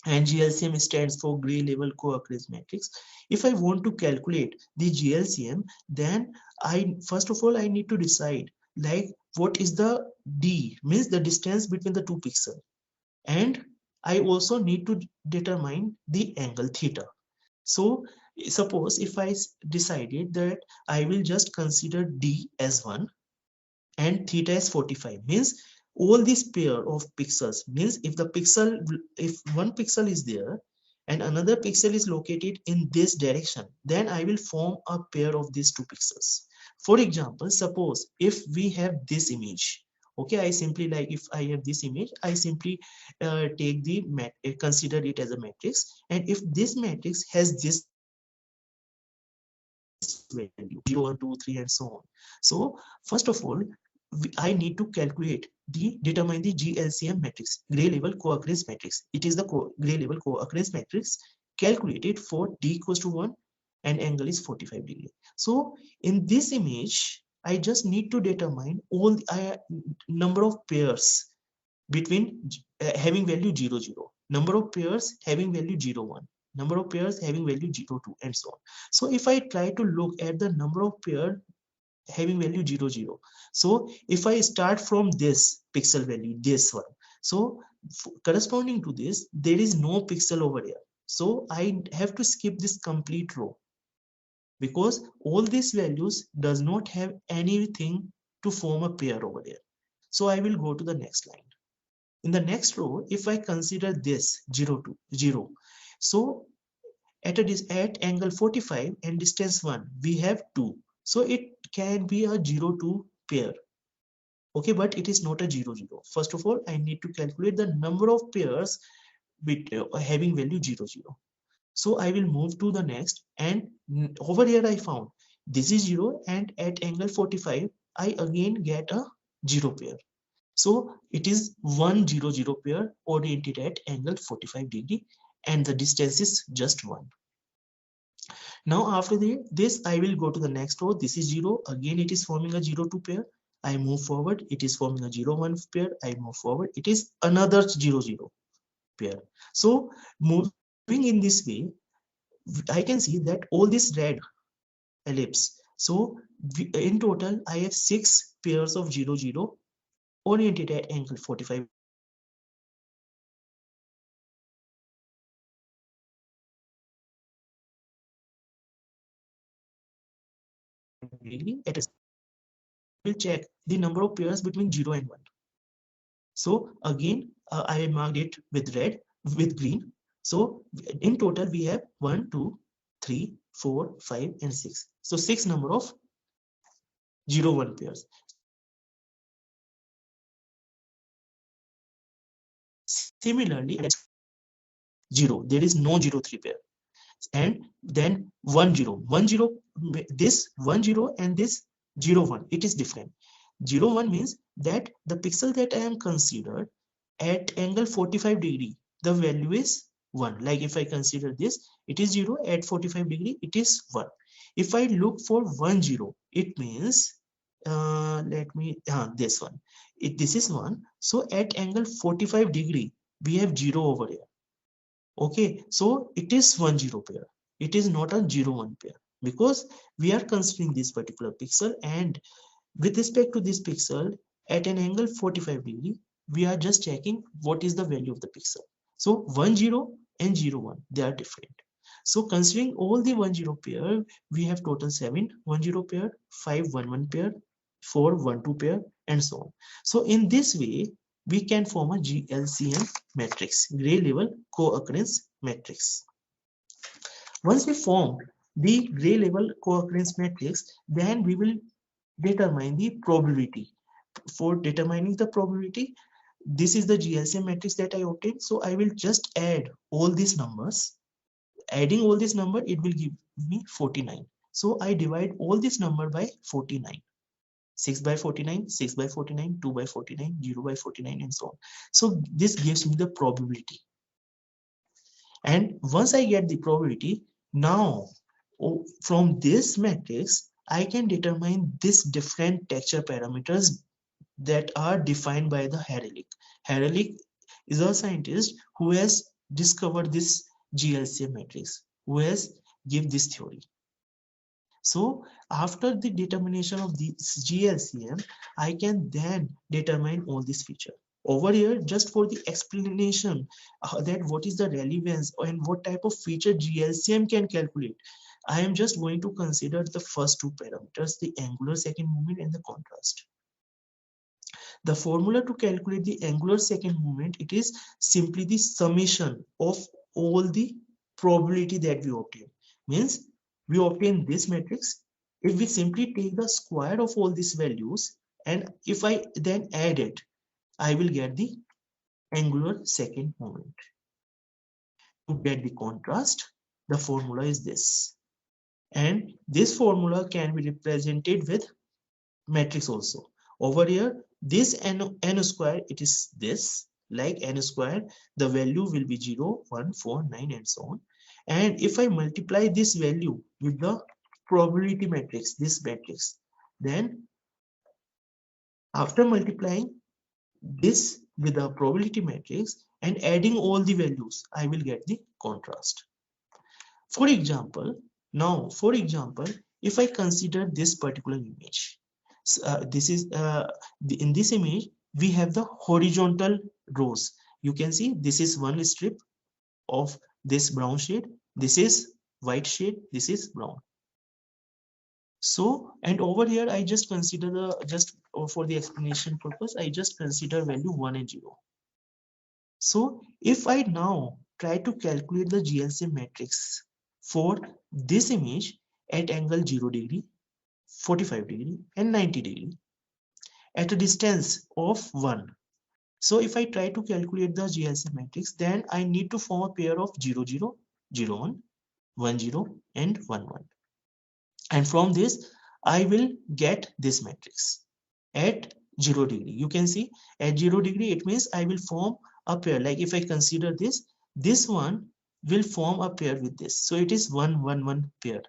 and GLCM stands for Graylevel Co-occurrence Matrix. If I want to calculate the GLCM, then I first of all I need to decide like what is the D, means the distance between the two pixels, and I also need to determine the angle theta. So suppose if I decided that I will just consider D as 1 and theta is 45, means all this pair of pixels, means if one pixel is there and another pixel is located in this direction, then I will form a pair of these two pixels. For example, suppose if we have this image, okay, I simply, like if I have this image, I simply take the consider it as a matrix, and if this matrix has this value 0 1 2 3 and so on. So first of all, I need to calculate determine the GLCM matrix, Graylevel Co-occurrence Matrix. It is the Graylevel Co-occurrence Matrix calculated for D equals to 1 and angle is 45 degree. So in this image, I just need to determine all number of pairs between having value 0 0, number of pairs having value 0 1, number of pairs having value 0 2, and so on. So if I try to look at the number of pairs having value 0 0, so if I start from this pixel value, this one, so corresponding to this there is no pixel over here, so I have to skip this complete row because all these values does not have anything to form a pair over there. So I will go to the next line. In the next row, if I consider this 0 to 0, so at angle 45 and distance 1, we have 2. So it can be a 0 2 pair. Okay, but it is not a 0 0. First of all, I need to calculate the number of pairs having value 0 0. So I will move to the next, and over here I found this is 0, and at angle 45, I again get a 0 pair. So it is 1 0 0 pair oriented at angle 45 degree, and the distance is just 1. Now after this, I will go to the next row. This is 0. Again, it is forming a 0 2 pair. I move forward. It is forming a 0 1 pair. I move forward. It is another 0 0 pair. So moving in this way, I can see that all this red ellipse. So in total, I have 6 pairs of 0 0 oriented at angle 45 degree. Will check the number of pairs between 0 and 1. So again, I marked it with red, with green. So in total, we have 1, 2, 3, 4, 5, and 6. So 6 number of 0, 1 pairs. Similarly, 0, there is no 0 3 pair. And then 1 0, 1 0, this 1 0 and this 0 1, it is different. 0 1 means that the pixel that I am considered at angle 45 degree, the value is 1. Like if I consider this, it is 0, at 45 degree, it is 1. If I look for 1 0, it means, this one. This is 1. So at angle 45 degree, we have 0 over here. Okay, so it is 1 0 pair. It is not a 0 1 pair because we are considering this particular pixel, and with respect to this pixel at an angle 45 degree, we are just checking what is the value of the pixel. So 1 0 and 0 1, they are different. So considering all the 1 0 pair, we have total 7 1 0 pair, 5 1 1 pair, 4 1 2 pair, and so on. So in this way, we can form a GLCM matrix, Graylevel Co-occurrence Matrix. Once we form the Graylevel Co-occurrence Matrix, then we will determine the probability. For determining the probability, this is the GLCM matrix that I obtained. So I will just add all these numbers. Adding all this number, it will give me 49. So I divide all this number by 49. 6 by 49, 6 by 49, 2 by 49, 0 by 49, and so on. So this gives me the probability. And once I get the probability, now from this matrix, I can determine this different texture parameters that are defined by the Herelick. Herelick is a scientist who has discovered this GLCM matrix, who has given this theory. So after the determination of this GLCM, I can then determine all these features. Over here, just for the explanation that what is the relevance and what type of feature GLCM can calculate, I am just going to consider the first two parameters, the angular second movement and the contrast. The formula to calculate the angular second movement, it is simply the summation of all the probability that we obtain. Means we obtain this matrix. If we simply take the square of all these values, and if I then add it, I will get the angular second moment. To get the contrast, the formula is this. And this formula can be represented with matrix also. Over here, this n square, it is this, like n square, the value will be 0, 1, 4, 9, and so on. And if I multiply this value with the probability matrix, this matrix, then after multiplying this with the probability matrix and adding all the values, I will get the contrast. For example, if I consider this particular image, in this image we have the horizontal rows. You can see this is one strip of this brown shade, this is white shade, this is brown. So, and over here I just consider for the explanation purpose, I just consider value 1 and 0. So if I now try to calculate the GLCM matrix for this image at angle 0 degree, 45 degree, and 90 degree at a distance of 1. So if I try to calculate the GLCM matrix, then I need to form a pair of 0, 0, 0, 1, 1, 0, and 1, 1. And from this, I will get this matrix at 0 degree. You can see at 0 degree, it means I will form a pair. Like if I consider this one will form a pair with this. So it is 1, 1, 1 pair.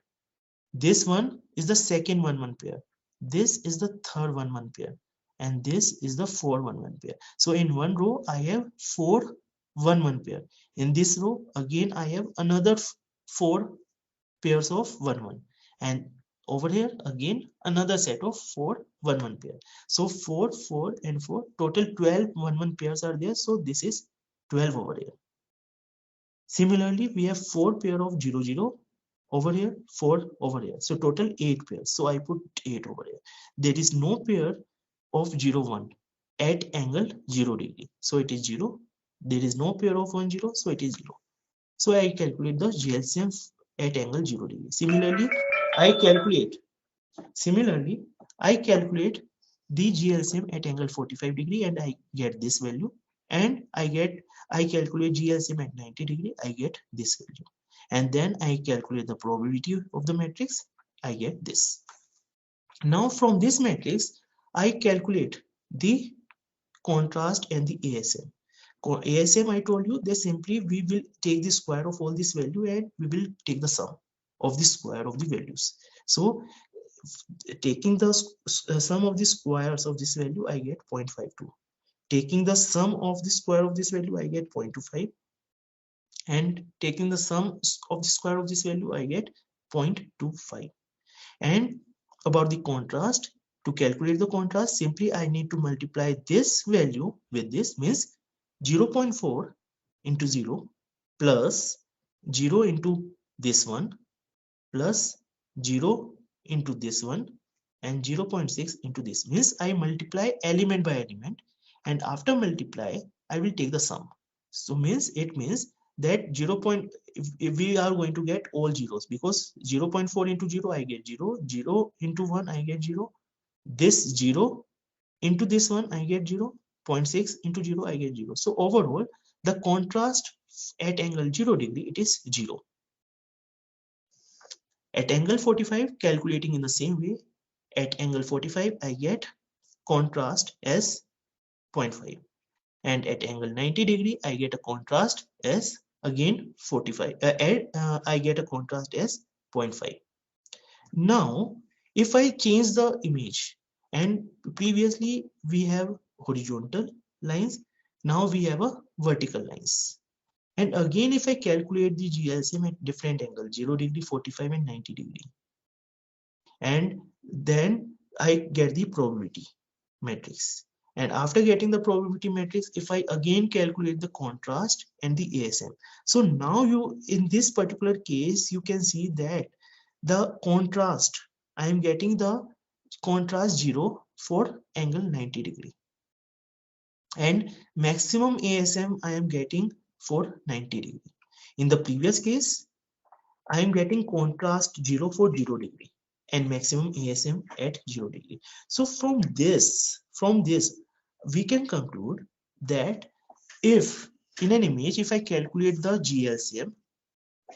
This one is the second 1, 1 pair. This is the third 1, 1 pair. And this is the 4, 1, 1 pair. So in one row, I have 4, 1, 1 pair. In this row, again, I have another 4 pairs of 1, 1. And over here, again, another set of 4, 1, 1 pair. So 4, 4, and 4, total 12 1, 1 pairs are there. So this is 12 over here. Similarly, we have 4 pair of 0, 0 over here, 4 over here. So total 8 pairs. So I put 8 over here. There is no pair of 0, 1 at angle 0 degree. So it is 0. There is no pair of 1, 0. So it is 0. So I calculate the GLCM at angle 0 degree. Similarly, I calculate the GLCM at angle 45 degree and I get this value. And I calculate GLCM at 90 degree, I get this value. And then I calculate the probability of the matrix, I get this. Now from this matrix, I calculate the contrast and the ASM. ASM, I told you, they simply we will take the square of all this value and we will take the sum of the square of the values. So taking the sum of the squares of this value, I get 0.52. Taking the sum of the square of this value, I get 0.25. And taking the sum of the square of this value, I get 0.25. And about the contrast, to calculate the contrast, simply I need to multiply this value with this, means 0.4 into 0 plus 0 into this one plus 0 into this one and 0.6 into this. Means I multiply element by element, and after multiply I will take the sum. So it means that if we are going to get all zeros, because 0.4 into 0 I get 0, 0 into 1 I get 0, this 0 into this one I get 0, 0.6 into 0, I get 0. So overall, the contrast at angle 0 degree, it is 0. At angle 45, calculating in the same way, at angle 45, I get contrast as 0.5. And at angle 90 degree, I get a contrast as again 45. I get a contrast as 0.5. Now, if I change the image, and previously we have horizontal lines, now we have a vertical lines. And again, if I calculate the GLCM at different angles, 0 degree, 45 and 90 degree, and then I get the probability matrix. And after getting the probability matrix, if I again calculate the contrast and the ASM. So now in this particular case, you can see that the contrast, I am getting the contrast 0 for angle 90 degree. And maximum ASM I am getting for 90 degree. In the previous case, I am getting contrast 0 for 0 degree and maximum ASM at 0 degree. So from this, we can conclude that if in an image, if I calculate the GLCM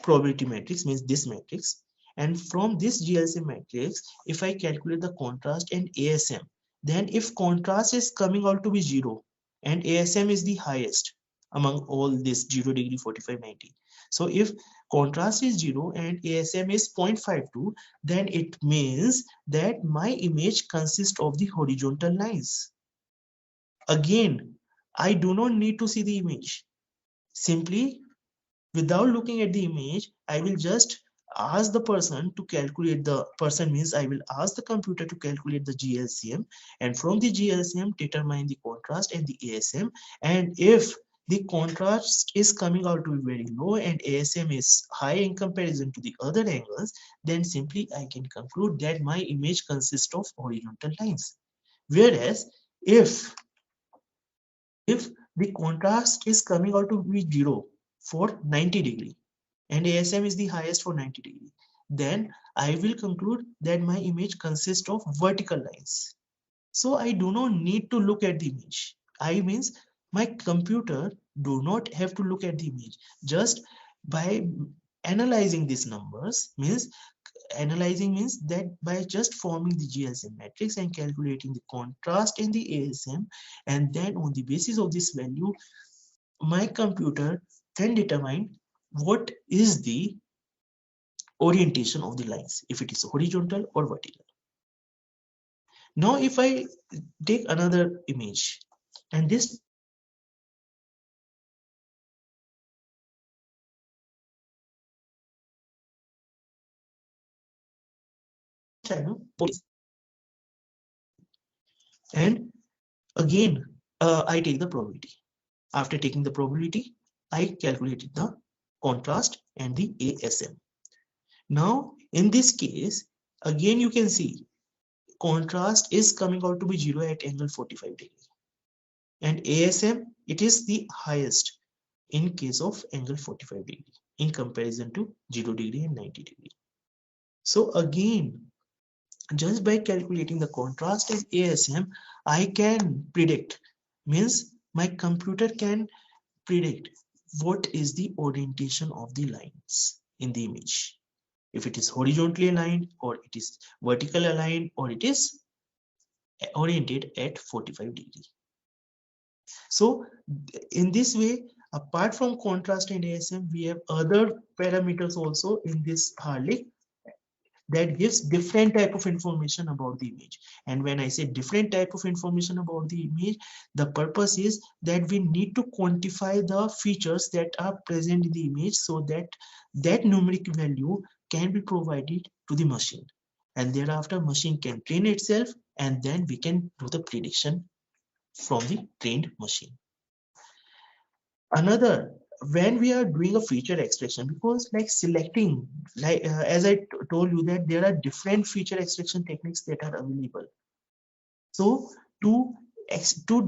probability matrix, means this matrix, and from this GLCM matrix, if I calculate the contrast and ASM, then if contrast is coming out to be 0 and ASM is the highest among all this 0 degree, 45, 90. So if contrast is 0 and ASM is 0.52, then it means that my image consists of the horizontal lines. Again, I do not need to see the image. Simply, without looking at the image, I will just ask the person to calculate the person, means I will ask the computer to calculate the GLCM, and from the GLCM determine the contrast and the ASM. And if the contrast is coming out to be very low and ASM is high in comparison to the other angles, then simply I can conclude that my image consists of horizontal lines. Whereas if the contrast is coming out to be 0 for 90 degree and ASM is the highest for 90 degree, then I will conclude that my image consists of vertical lines. So I do not need to look at the image. I means my computer do not have to look at the image. Just by analyzing these numbers, means that by just forming the GLCM matrix and calculating the contrast in the ASM, and then on the basis of this value, my computer can determine what is the orientation of the lines, if it is horizontal or vertical. Now if I take another image, and this time, and again I take the probability. After taking the probability, I calculated the contrast and the ASM. Now in this case, again you can see contrast is coming out to be 0 at angle 45 degree, and ASM, it is the highest in case of angle 45 degree in comparison to 0 degree and 90 degree. So again, just by calculating the contrast and ASM, I can predict, means my computer can predict what is the orientation of the lines in the image. If it is horizontally aligned, or it is vertically aligned, or it is oriented at 45 degree. So in this way, apart from contrast and ASM, we have other parameters also in this Harley that gives different type of information about the image. And when I say different type of information about the image, the purpose is that we need to quantify the features that are present in the image, so that that numeric value can be provided to the machine, and thereafter machine can train itself, and then we can do the prediction from the trained machine. Another, when we are doing a feature extraction, because like selecting, like as I told you that there are different feature extraction techniques that are available. So to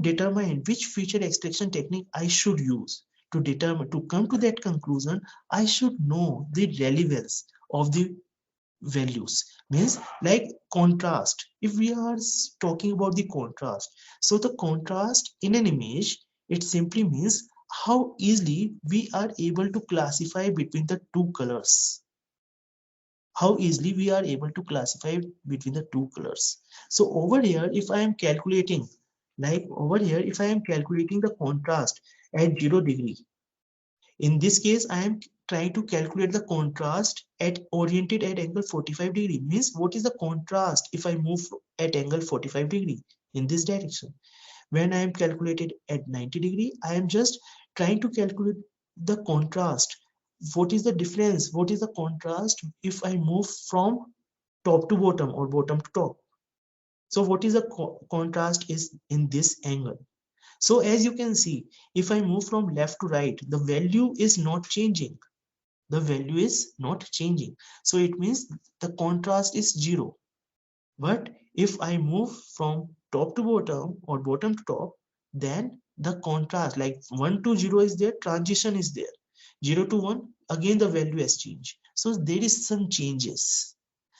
determine which feature extraction technique I should use, to come to that conclusion, I should know the relevance of the values. Means like contrast. If we are talking about the contrast, so the contrast in an image, it simply means how easily we are able to classify between the two colors. How easily we are able to classify between the two colors. So over here, if I am calculating, like over here, if I am calculating the contrast at 0 degree, in this case, I am trying to calculate the contrast at oriented at angle 45 degree. Means what is the contrast if I move at angle 45 degree in this direction? When I am calculated at 90 degree, I am just trying to calculate the contrast. What is the difference? What is the contrast if I move from top to bottom or bottom to top? So what is the contrast is in this angle? So as you can see, if I move from left to right, the value is not changing. The value is not changing. So it means the contrast is 0. But if I move from top to bottom or bottom to top, then the contrast like 1 to 0 is there, transition is there. 0 to 1, again the value has changed. So there is some changes.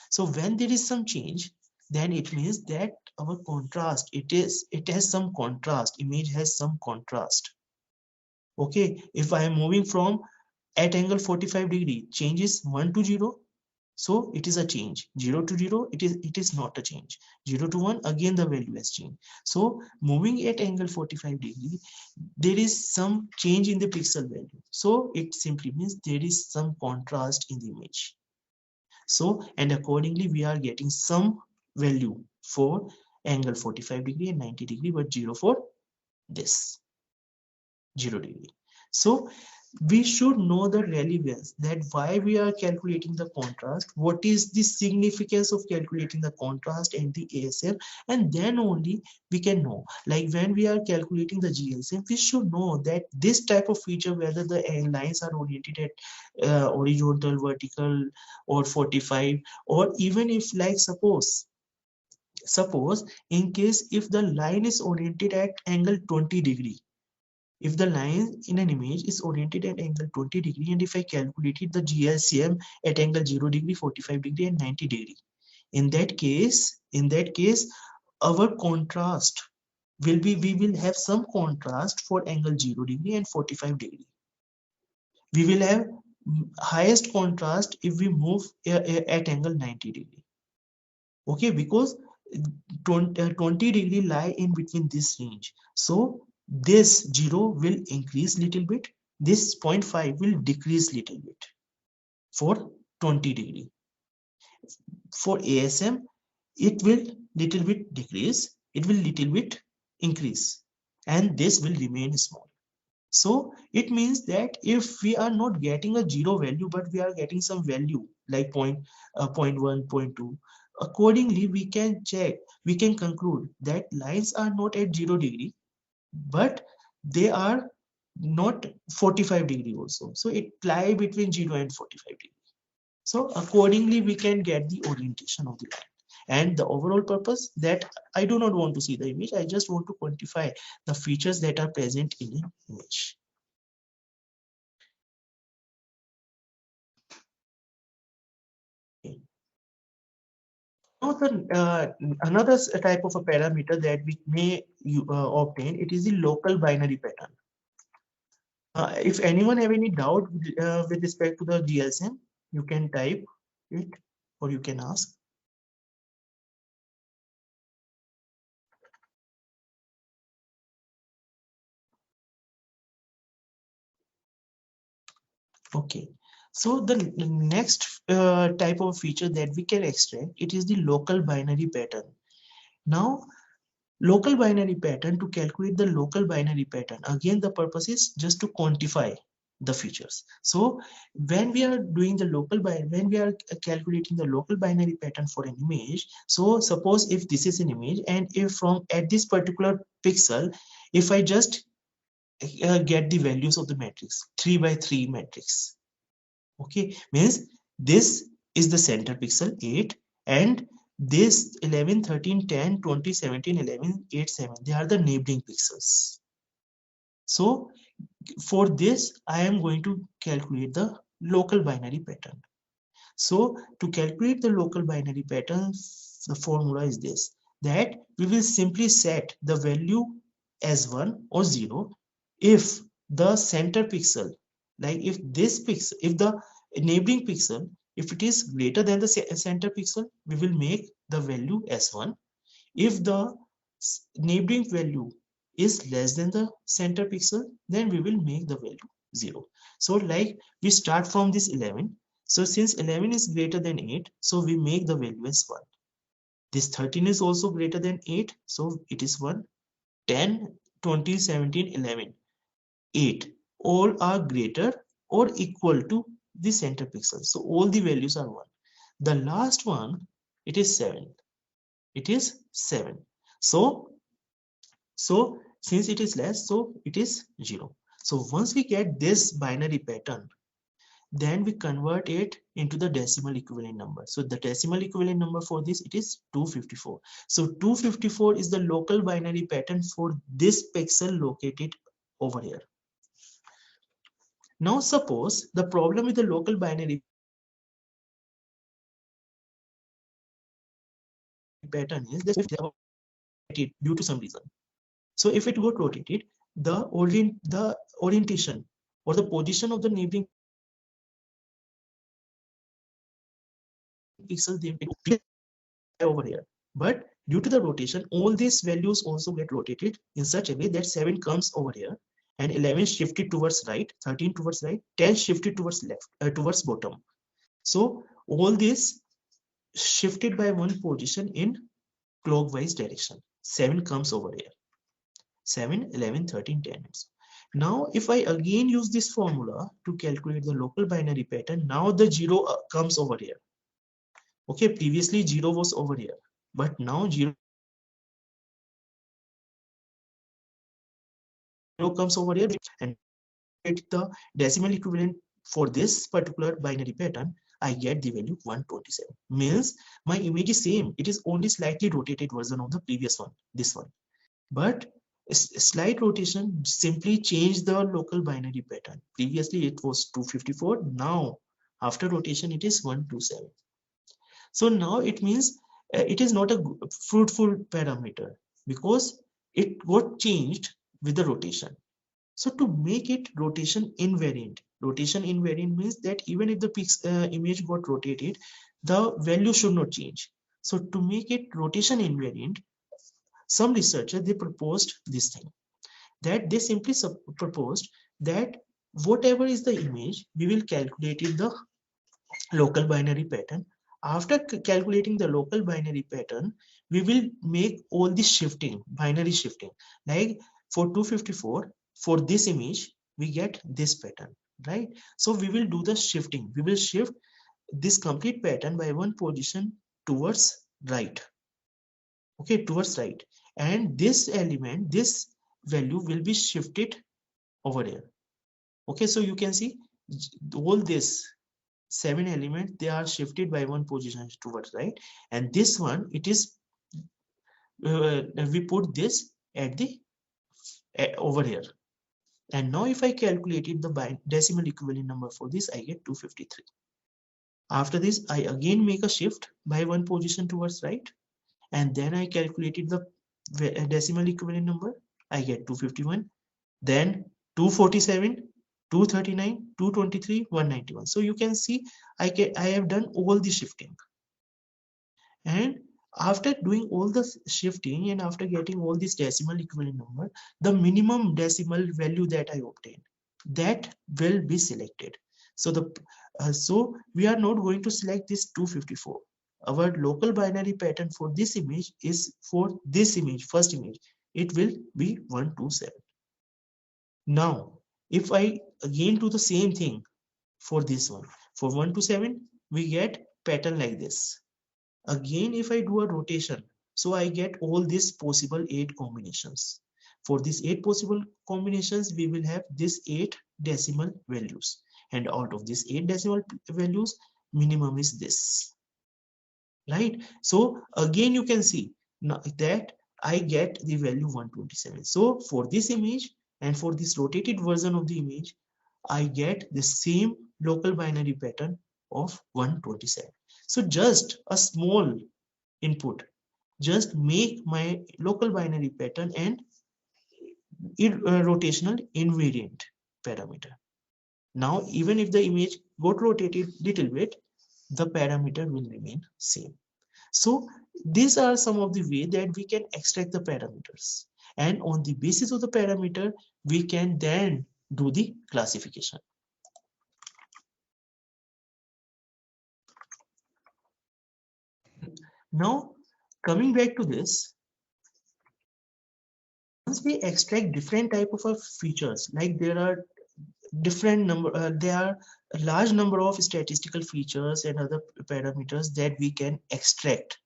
So when there is some change, then it means that our contrast, it has some contrast, image has some contrast. Okay, if I am moving from at angle 45 degree, change is 1 to 0, so it is a change. 0 to 0, it is not a change. 0 to 1, again the value has changed. So moving at angle 45 degree, there is some change in the pixel value. So it simply means there is some contrast in the image. So, and accordingly, we are getting some value for angle 45 degree and 90 degree, but 0 for this 0 degree. So we should know the relevance, that why we are calculating the contrast, what is the significance of calculating the contrast and the ASM, and then only we can know, like when we are calculating the GLCM, we should know that this type of feature, whether the lines are oriented at horizontal, vertical, or 45, or even if like suppose in case if the line is oriented at angle 20 degree, if the line in an image is oriented at angle 20 degree, and if I calculated the GLCM at angle 0 degree, 45 degree, and 90 degree, in that case, our contrast will be, we will have some contrast for angle 0 degree and 45 degree. We will have highest contrast if we move at angle 90 degree. Okay, because 20 degree lie in between this range. So this 0 will increase little bit, this 0.5 will decrease little bit for 20 degree. For ASM, it will little bit decrease, it will little bit increase, and this will remain small. So it means that if we are not getting a 0 value, but we are getting some value like 0.1, 0.2, accordingly we can check, we can conclude that lines are not at 0 degree, but they are not 45 degree also. So it lie between 0 and 45 degree. So accordingly we can get the orientation of the line. And the overall purpose, that I do not want to see the image, I just want to quantify the features that are present in an image. Now another type of a parameter that we may obtain, it is the local binary pattern. If anyone have any doubt with respect to the GLCM, you can type it or you can ask. Okay, so the next type of feature that we can extract, it is the local binary pattern. Now, local binary pattern, to calculate the local binary pattern, again the purpose is just to quantify the features. So when we are doing the local binary, when we are calculating the local binary pattern for an image, so suppose if this is an image, and if from at this particular pixel, if I just get the values of the matrix, 3 by 3 matrix, okay, means this is the center pixel 8, and this 11, 13, 10, 20, 17, 11, 8, 7, they are the neighboring pixels. So for this I am going to calculate the local binary pattern. So to calculate the local binary pattern, the formula is this, that we will simply set the value as 1 or 0 if the center pixel, like if this pixel, if the neighboring pixel, if it is greater than the center pixel, we will make the value as 1. If the neighboring value is less than the center pixel, then we will make the value 0. So like we start from this 11. So since 11 is greater than 8, so we make the value as 1. This 13 is also greater than 8, so it is 1. 10, 20, 17, 11, 8. All are greater or equal to the center pixel. So all the values are 1. The last one, it is 7. It is 7. So since it is less, so it is 0. So once we get this binary pattern, then we convert it into the decimal equivalent number. So the decimal equivalent number for this, it is 254. So 254 is the local binary pattern for this pixel located over here. Now suppose the problem with the local binary pattern is that it due to some reason. So if it got rotated, the orientation or the position of the neighboring pixel, they will over here. But due to the rotation, all these values also get rotated in such a way that 7 comes over here and 11 shifted towards right, 13 towards right, 10 shifted towards left, towards bottom. So all this shifted by one position in clockwise direction. 7 comes over here. 7, 11, 13, 10. Now, if I again use this formula to calculate the local binary pattern, now the 0 comes over here. Okay, previously 0 was over here, but now 0 comes over here, and the decimal equivalent for this particular binary pattern, I get the value 127. Means my image is same. It is only slightly rotated version of the previous one, this one. But a slight rotation simply changed the local binary pattern. Previously it was 254. Now after rotation it is 127. So now it means it is not a fruitful parameter because it got changed with the rotation. So to make it rotation invariant means that even if the image got rotated, the value should not change. So to make it rotation invariant, some researchers, they proposed this thing, that they simply proposed that whatever is the image, we will calculate in the local binary pattern. After calculating the local binary pattern, we will make all the shifting, binary shifting. Like for 254, for this image, we get this pattern, right? So we will do the shifting. We will shift this complete pattern by one position towards right. Okay, towards right. And this element, this value will be shifted over here. Okay, so you can see all this 7 elements, they are shifted by one position towards right, and this one, it is we put this at the over here. And now if I calculated the decimal equivalent number for this, I get 253. After this, I again make a shift by one position towards right, and then I calculated the decimal equivalent number, I get 251, then 247, 239, 223, 191. So you can see I have done all the shifting. And after doing all the shifting and after getting all this decimal equivalent number, the minimum decimal value that I obtained, that will be selected. So so we are not going to select this 254. Our local binary pattern for this image is for this image, first image, it will be 127. Now, if I again do the same thing for this one, for 127, we get pattern like this. Again, if I do a rotation, so I get all these possible 8 combinations. For these 8 possible combinations, we will have these 8 decimal values. And out of these 8 decimal values, minimum is this. Right? So again, you can see that I get the value 127. So for this image and for this rotated version of the image, I get the same local binary pattern of 127. So just a small input, just make my local binary pattern and rotational invariant parameter. Now, even if the image got rotated little bit, the parameter will remain same. So these are some of the way that we can extract the parameters. And on the basis of the parameter, we can then do the classification. Now, coming back to this, once we extract different type of features, like there are there are a large number of statistical features and other parameters that we can extract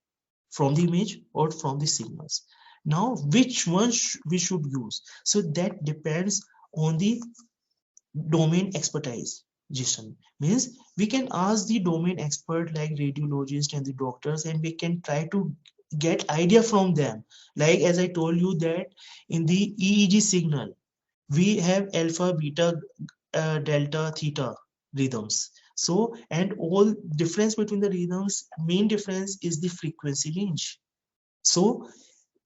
from the image or from the signals. Now, which one we should use? So that depends on the domain expertise. Means we can ask the domain expert like radiologists and the doctors, and we can try to get idea from them. Like as I told you that in the EEG signal, we have alpha, beta, delta, theta rhythms. So, and all difference between the rhythms, main difference is the frequency range. So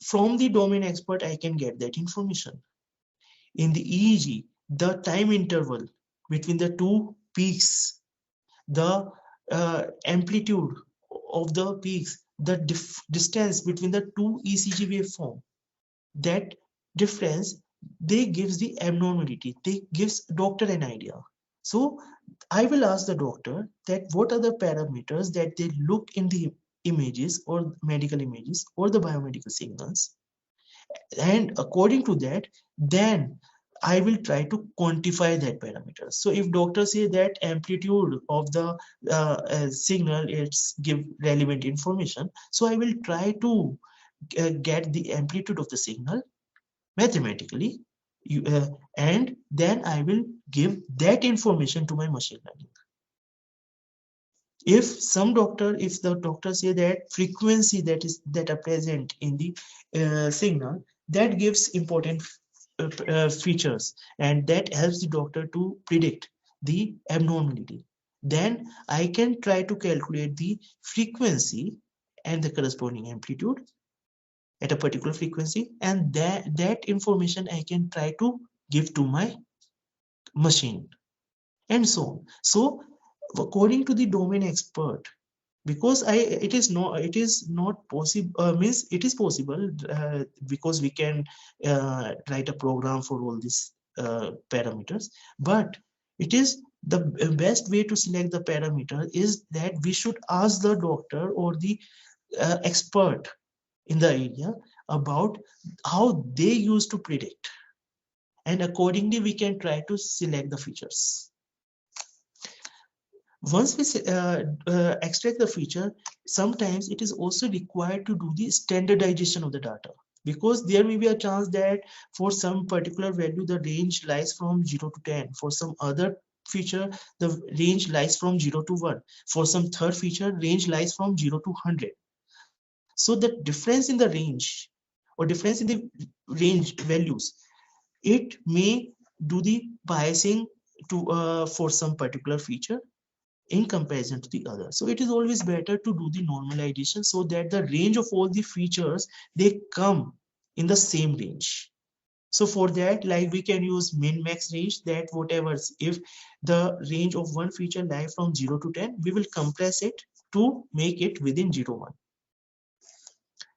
from the domain expert, I can get that information. In the EEG, the time interval between the two peaks, the amplitude of the peaks, the distance between the two ECG waveform, that difference, they gives the abnormality, they gives doctor an idea. So I will ask the doctor that what are the parameters that they look in the images or medical images or the biomedical signals, and according to that, then I will try to quantify that parameter. So if doctors say that amplitude of the signal, it's give relevant information, so I will try to get the amplitude of the signal mathematically, and then I will give that information to my machine learning. If the doctor say that frequency that are present in the signal, that gives important features, and that helps the doctor to predict the abnormality, then I can try to calculate the frequency and the corresponding amplitude at a particular frequency, and that information I can try to give to my machine, and so on. So according to the domain expert, because it is not possible, means it is possible, because we can write a program for all these parameters, but it is the best way to select the parameter is that we should ask the doctor or the expert in the area about how they used to predict, and accordingly we can try to select the features. Once we extract the feature, sometimes it is also required to do the standardization of the data, because there may be a chance that for some particular value the range lies from 0 to 10, for some other feature the range lies from 0 to 1, for some third feature range lies from 0 to 100. So the difference in the range or difference in the range values, it may do the biasing to for some particular feature in comparison to the other. So it is always better to do the normalization so that the range of all the features, they come in the same range. So for that, like we can use min max range, that whatever, if the range of one feature lies from 0 to 10, we will compress it to make it within 0 1.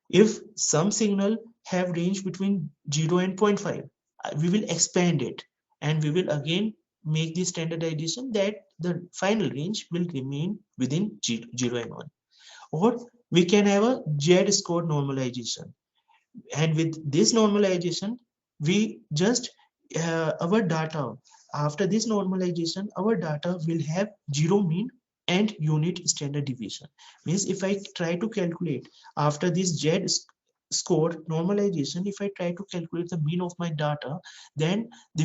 If some signal have range between 0 and 0.5, we will expand it, and we will again make the standardization that the final range will remain within 0 and 1. Or we can have a Z-score normalization, and with this normalization we just our data, after this normalization our data will have 0 mean and unit standard deviation. Means if I try to calculate after this Z-score normalization, if I try to calculate the mean of my data, then the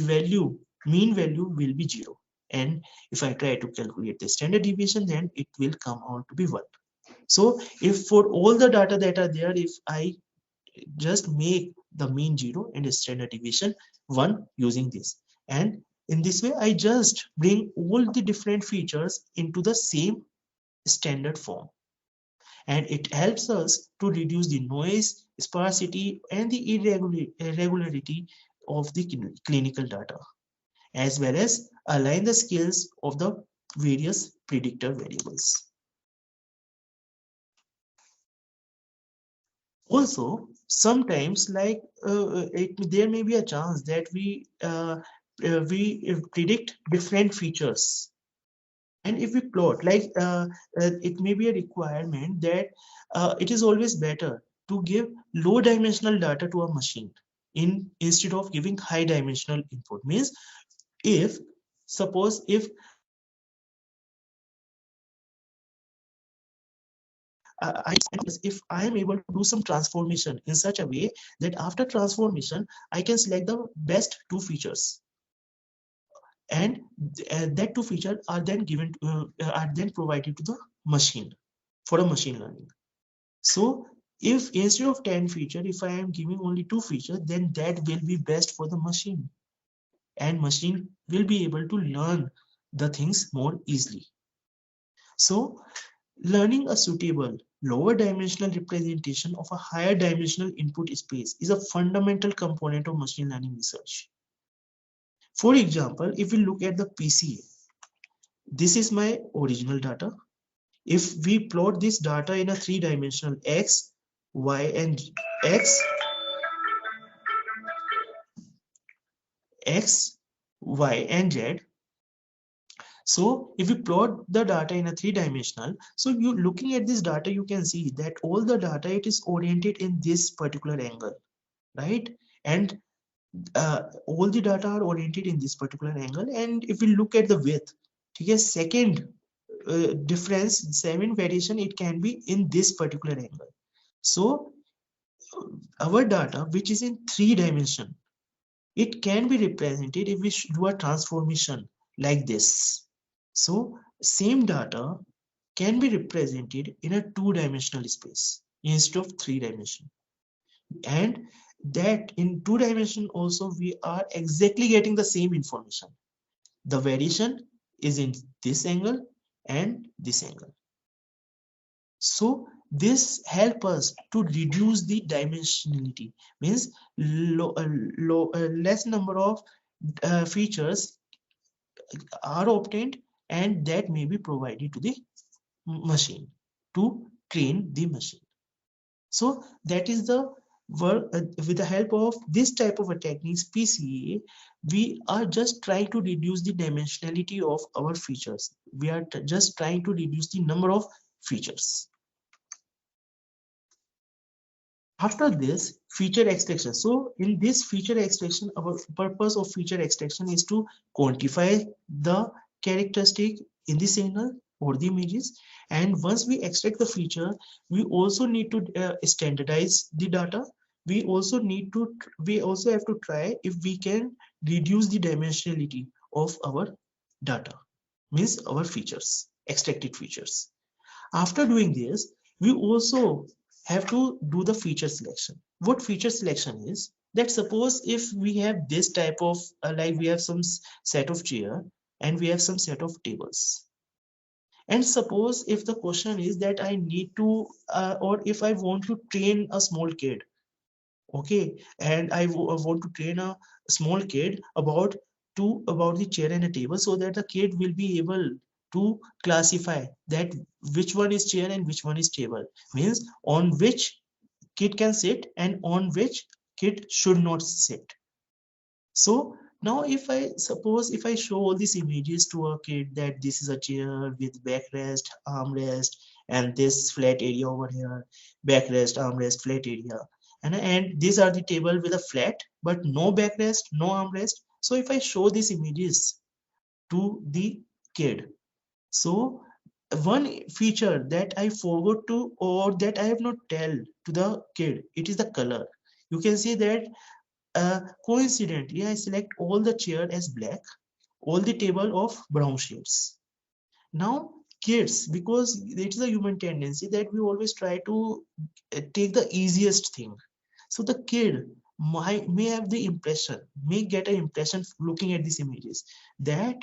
mean value will be 0, and if I try to calculate the standard deviation, then it will come out to be 1. So if for all the data that are there, if I just make the mean 0 and the standard deviation 1 using this, and In this way, I just bring all the different features into the same standard form. And it helps us to reduce the noise, sparsity, and the irregularity of the clinical data, as well as align the scales of the various predictor variables. Also, sometimes there may be a chance that we predict different features, and if we plot it may be a requirement that it is always better to give low dimensional data to a machine instead of giving high dimensional input. Means if suppose if I am able to do some transformation in such a way that after transformation I can select the best two features, and that two features are then provided to the machine for a machine learning. So if instead of 10 features, if I am giving only 2 features, then that will be best for the machine, and machine will be able to learn the things more easily. So learning a suitable lower dimensional representation of a higher dimensional input space is a fundamental component of machine learning research. For example, if we look at the PCA, this is my original data. If we plot this data in a three-dimensional X, Y, and X, Y, and Z. So if you plot the data in a three-dimensional, so you looking at this data, you can see that all the data, it is oriented in this particular angle, right? And all the data are oriented in this particular angle. And if we look at the width, okay, second difference, 7 variation, it can be in this particular angle. So our data, which is in 3 dimension, it can be represented if we do a transformation like this. So same data can be represented in a 2-dimensional space instead of 3 dimension. And that in 2 dimension also we are exactly getting the same information. The variation is in this angle and this angle. So this help us to reduce the dimensionality, means less number of features are obtained, and that may be provided to the machine to train the machine. So that is the work with the help of this type of a techniques, PCA, we are just trying to reduce the dimensionality of our features. We are just trying to reduce the number of features. After this, feature extraction. So in this feature extraction, our purpose of feature extraction is to quantify the characteristic in the signal or the images. And once we extract the feature, we also need to standardize the data. We also have to try if we can reduce the dimensionality of our data, means our features, extracted features. After doing this, we also have to do the feature selection. What feature selection is? That suppose if we have this type of like we have some set of chair and we have some set of tables. And suppose if the question is that I need to or if I want to train a small kid, okay, and I want to train a small kid about the chair and a table, so that the kid will be able to classify that which one is chair and which one is table, means on which kid can sit and on which kid should not sit. So now if I show all these images to a kid that this is a chair with backrest, armrest, and this flat area over here, backrest, armrest, flat area, and these are the table with a flat but no backrest, no armrest. So if I show these images to the kid, so one feature that I forgot to, or that I have not tell to the kid, it is the color. You can see that coincidentally, I select all the chair as black, all the table of brown shades. Now, kids, because it is a human tendency that we always try to take the easiest thing. So the kid may have the impression, may get an impression looking at these images that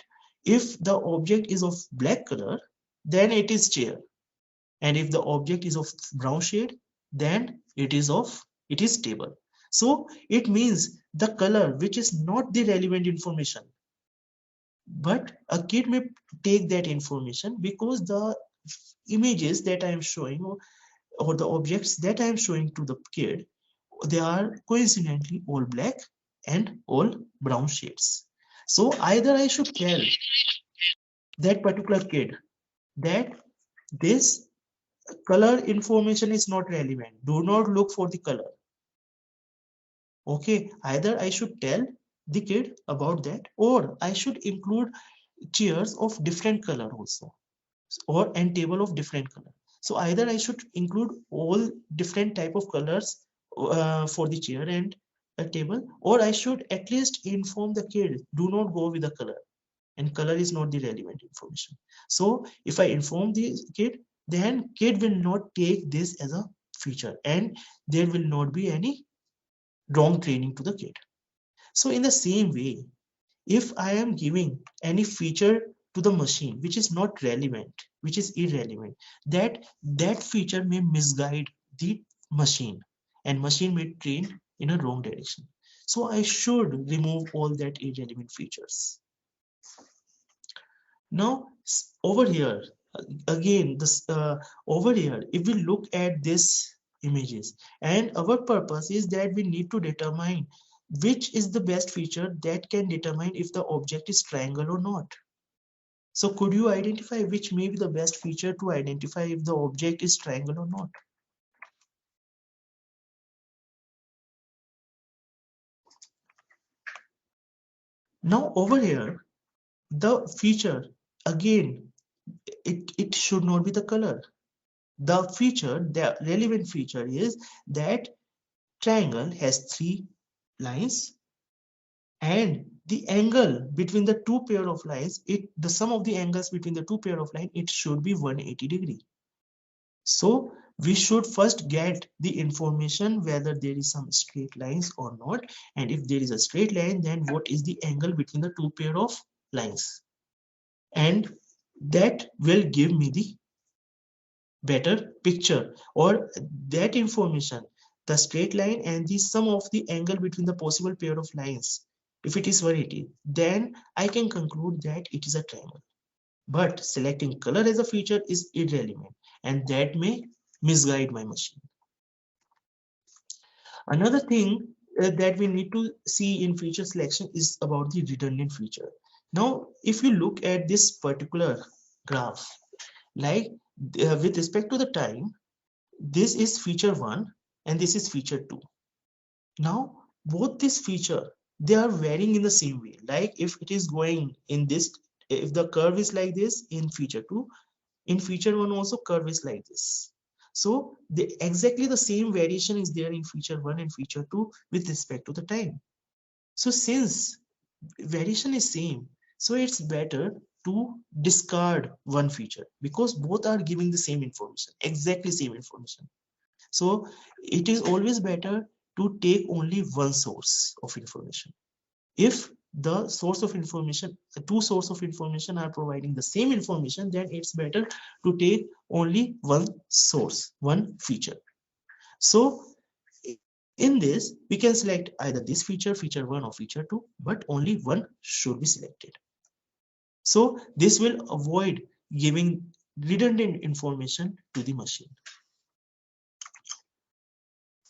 if the object is of black color, then it is chair, and if the object is of brown shade, then it is table. So it means the color which is not the relevant information, but a kid may take that information because the images that I am showing, or the objects that I am showing to the kid, they are coincidentally all black and all brown shades. So either I should tell that particular kid that this color information is not relevant, do not look for the color. Okay, either I should tell the kid about that, or I should include chairs of different color also, or and table of different color. So either I should include all different type of colors for the chair and a table, or I should at least inform the kid, do not go with the color, and color is not the relevant information. So if I inform the kid, then kid will not take this as a feature, and there will not be any wrong training to the kid. So in the same way, if I am giving any feature to the machine which is not relevant, which is irrelevant, that feature may misguide the machine, and machine may train in a wrong direction. So I should remove all that irrelevant features. Now over here, again, this over here, if we look at this images, and our purpose is that we need to determine which is the best feature that can determine if the object is triangle or not. So could you identify which may be the best feature to identify if the object is triangle or not? Now over here, the feature, again, it should not be the color. The feature, the relevant feature is that triangle has 3 lines, and the angle between the 2 pair of lines, the sum of the angles between the 2 pair of lines, it should be 180 degree. So we should first get the information whether there is some straight lines or not, and if there is a straight line, then what is the angle between the 2 pair of lines, and that will give me the better picture, or that information, the straight line and the sum of the angle between the possible pair of lines, if it is 180, then I can conclude that it is a triangle. But selecting color as a feature is irrelevant, and that may misguide my machine. Another thing that we need to see in feature selection is about the redundant feature. Now if you look at this particular graph, like with respect to the time, this is feature 1 and this is feature 2. Now both this feature, they are varying in the same way. Like if it is going in this, if the curve is like this in feature 2, in feature 1 also curve is like this. So exactly the same variation is there in feature 1 and feature 2 with respect to the time. So since variation is same, so it's better to discard one feature, because both are giving the same information, exactly same information. So it is always better to take only one source of information. If the source of information, the two sources of information are providing the same information, then it's better to take only one source, one feature. So in this, we can select either this feature, feature 1 or feature 2, but only one should be selected. So this will avoid giving redundant information to the machine.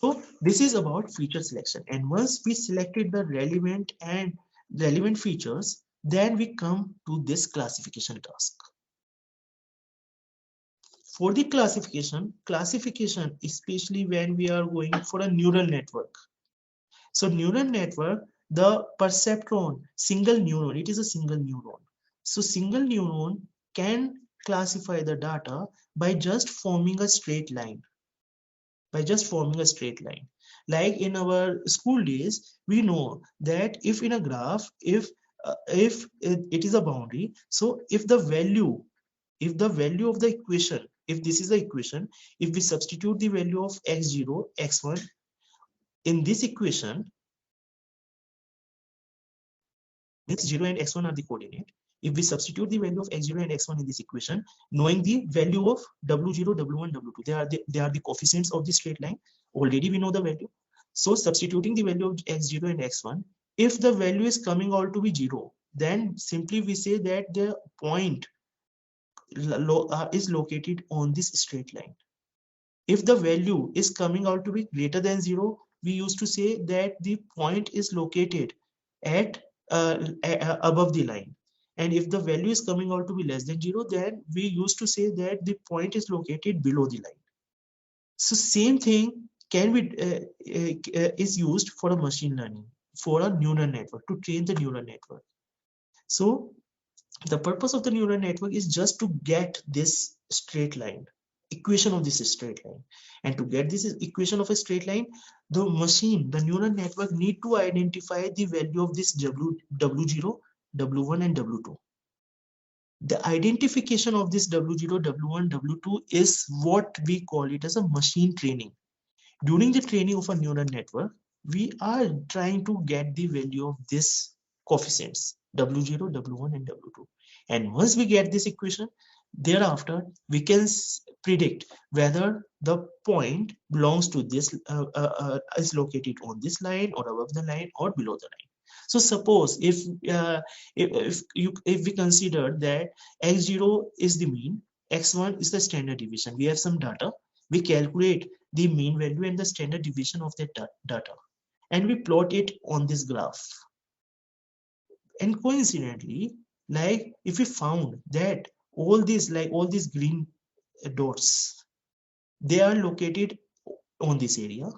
So this is about feature selection. And once we selected the relevant features, then we come to this classification task. For the classification, especially when we are going for a neural network. So neural network, the perceptron, single neuron, it is a single neuron. So single neuron can classify the data by just forming a straight line. Like in our school days, we know that if in a graph, if it is a boundary, so if the value of the equation, if this is the equation, if we substitute the value of x0, x1, in this equation, x0 and x1 are the coordinate. If we substitute the value of x0 and x1 in this equation, knowing the value of w0, w1, w2, they are the coefficients of the straight line. Already we know the value. So substituting the value of x0 and x1, if the value is coming out to be 0, then simply we say that the point is located on this straight line. If the value is coming out to be greater than 0, we used to say that the point is located at above the line. And if the value is coming out to be less than 0, then we used to say that the point is located below the line. So same thing can be is used for a machine learning, for a neural network, to train the neural network. So the purpose of the neural network is just to get this straight line, equation of this straight line. And to get this equation of a straight line, the machine, the neural network, need to identify the value of this W0, W1 and W2. The identification of this W0, W1, W2 is what we call it as a machine training. During the training of a neural network, we are trying to get the value of this coefficients, W0, W1 and W2. And once we get this equation, thereafter we can predict whether the point belongs to this is located on this line or above the line or below the line. So suppose if we consider that x0 is the mean, x1 is the standard deviation, we have some data, we calculate the mean value and the standard deviation of that data, and we plot it on this graph. And coincidentally, like if we found that all these green dots, they are located on this area,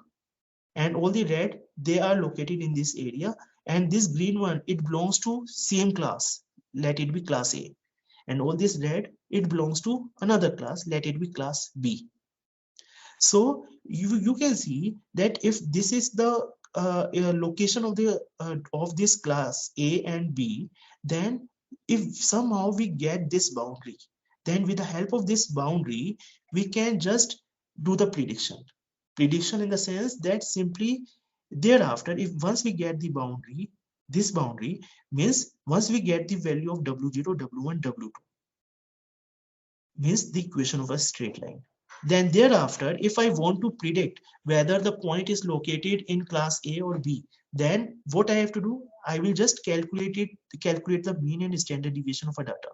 and all the red, they are located in this area, and this green one, it belongs to same class, let it be class A, and all this red, it belongs to another class, let it be class B. So you can see that if this is the location of this class A and B, then if somehow we get this boundary, then with the help of this boundary, we can just do the prediction. Prediction in the sense that simply thereafter, if once we get the boundary, this boundary means once we get the value of W0, W1, W2, means the equation of a straight line. Then thereafter, if I want to predict whether the point is located in class A or B, then what I have to do, I will just calculate the mean and standard deviation of a data.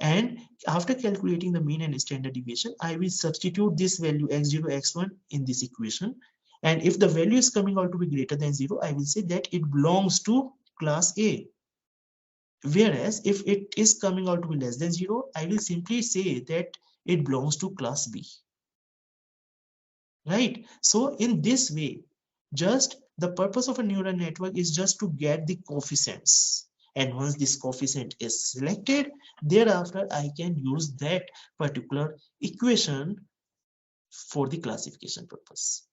And after calculating the mean and standard deviation, I will substitute this value x0, x1 in this equation. And if the value is coming out to be greater than 0, I will say that it belongs to class A. Whereas if it is coming out to be less than 0, I will simply say that it belongs to class B. Right? So in this way, just the purpose of a neural network is just to get the coefficients. And once this coefficient is selected, thereafter I can use that particular equation for the classification purpose.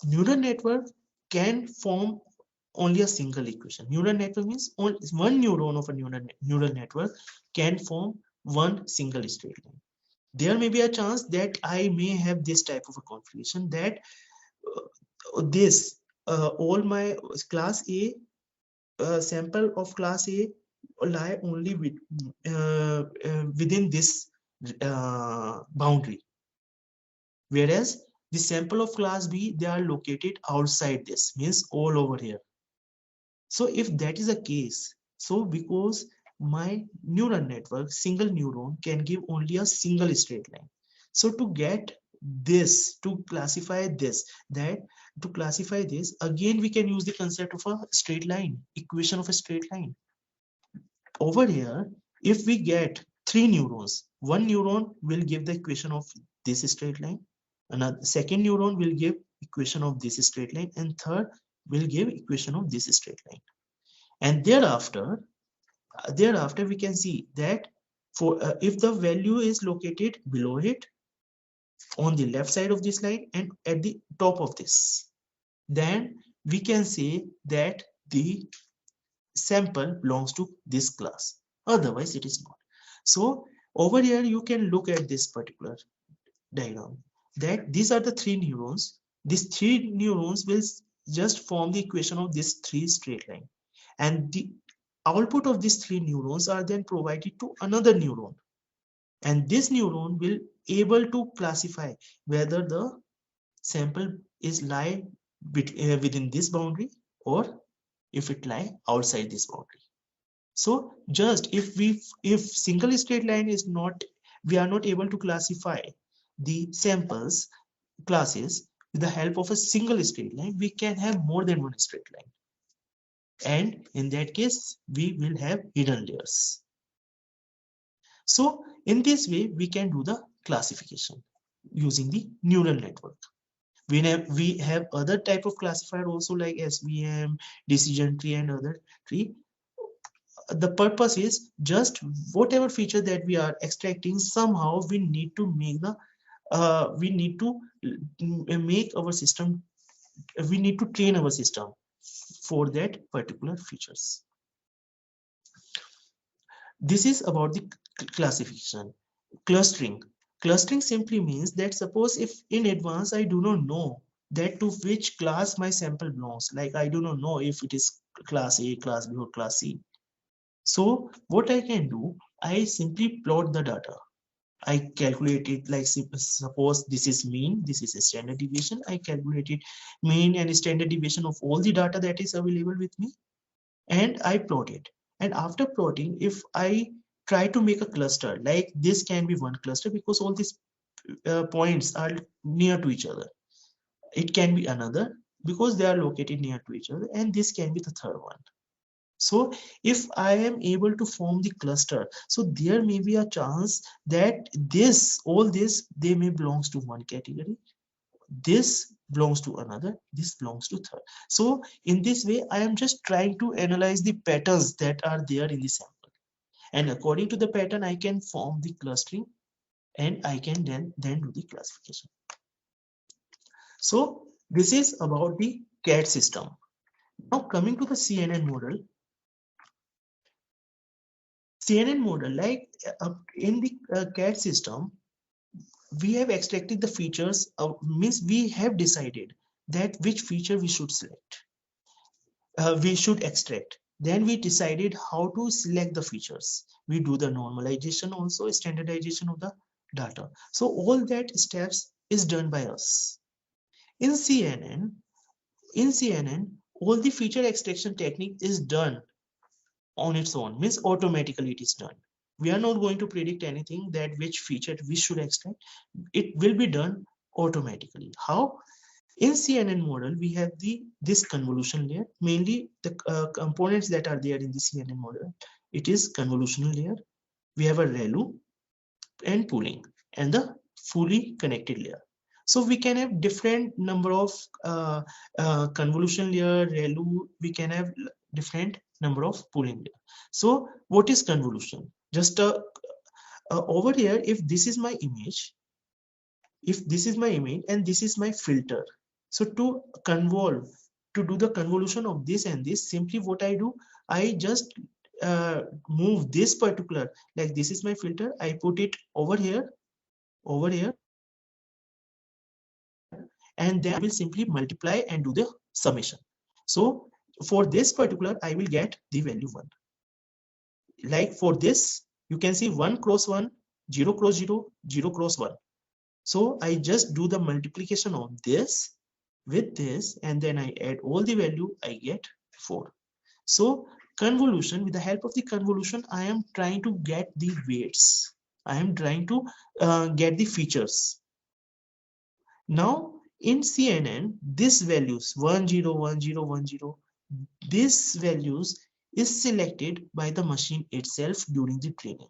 Neural network can form only a single equation. Neural network means only one neuron of a neural network can form one single straight line. There may be a chance that I may have this type of a configuration that all my class A sample of class A lie only within this boundary, whereas the sample of class B, they are located outside this, means all over here. So if that is the case, so because my neural network, single neuron, can give only a single straight line. So to get this, to classify this, again we can use the concept of a straight line, equation of a straight line. Over here, if we get 3 neurons, one neuron will give the equation of this straight line, another second neuron will give equation of this straight line, and third will give equation of this straight line. And thereafter we can see that for if the value is located below it, on the left side of this line and at the top of this, then we can say that the sample belongs to this class, otherwise it is not. So over here you can look at this particular diagram. that these are the three neurons. These three neurons will just form the equation of this three straight line, and the output of these three neurons are then provided to another neuron, and this neuron will able to classify whether the sample is lie within this boundary or if it lie outside this boundary. So just if single straight line is not, we are not able to classify the samples classes with the help of a single straight line, we can have more than one straight line, and in that case we will have hidden layers. So in this way we can do the classification using the neural network. We have other type of classifier also like SVM, decision tree, and other tree. The purpose is just whatever feature that we are extracting, somehow we need to make the make our system, we need to train our system for that particular features. This is about the classification. Clustering simply means that suppose if in advance I do not know that to which class my sample belongs, like I do not know if it is class A, class B, or class C. So what I can do, I simply plot the data. I calculate it, like suppose this is mean, this is a standard deviation. I calculated mean and standard deviation of all the data that is available with me, and I plot it. And after plotting, if I try to make a cluster, like this can be one cluster because all these points are near to each other. It can be another because they are located near to each other, and this can be the third one. So if I am able to form the cluster, so there may be a chance that all this, they may belongs to one category, this belongs to another, this belongs to third. So in this way, I am just trying to analyze the patterns that are there in the sample, and according to the pattern, I can form the clustering, and I can then do the classification. So this is about the CAD system. Now coming to the CNN model. CNN model, like in the CAD system, we have extracted the features, means we have decided that which feature we should select, we should extract. Then we decided how to select the features. We do the normalization, also standardization of the data. So all that steps is done by us. In CNN, all the feature extraction technique is done on its own, means automatically it is done. We are not going to predict anything that which feature we should extract. It will be done automatically. How? In CNN model, we have this convolution layer, mainly the components that are there in the CNN model. It is convolutional layer. We have a ReLU and pooling, and the fully connected layer. So we can have different number of convolution layer, ReLU. We can have different number of pooling layer. So what is convolution? Just over here, if this is my image, and this is my filter, so to do the convolution of this and this, simply what I do, I just move this particular, like this is my filter, I put it over here, and then I will simply multiply and do the summation. So for this particular, I will get the value 1. Like for this, you can see 1 cross 1, 0 cross 0, 0 cross 1. So I just do the multiplication of this with this, and then I add all the value, I get 4. So convolution, with the help of the convolution, I am trying to get the weights. I am trying to get the features. Now in CNN, this values 10, 10, 10, this values is selected by the machine itself during the training.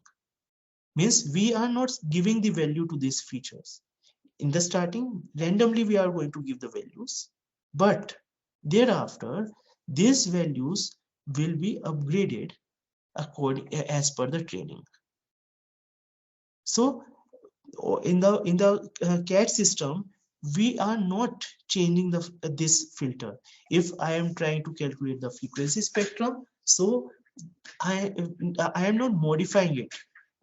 Means we are not giving the value to these features. In the starting, randomly we are going to give the values, but thereafter these values will be upgraded according as per the training. So in the CAD system, we are not changing this filter. If I am trying to calculate the frequency spectrum, so I am not modifying it,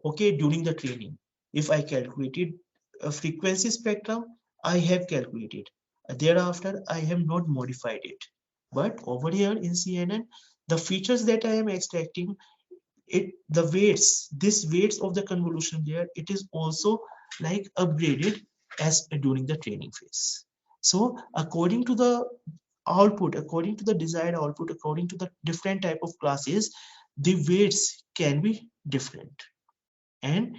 okay, during the training. If I calculated a frequency spectrum, I have calculated. Thereafter, I have not modified it. But over here in CNN, the features that I am extracting, the weights, this weights of the convolution layer, it is also like upgraded as during the training phase. So according to the output, according to the desired output, according to the different type of classes, the weights can be different. And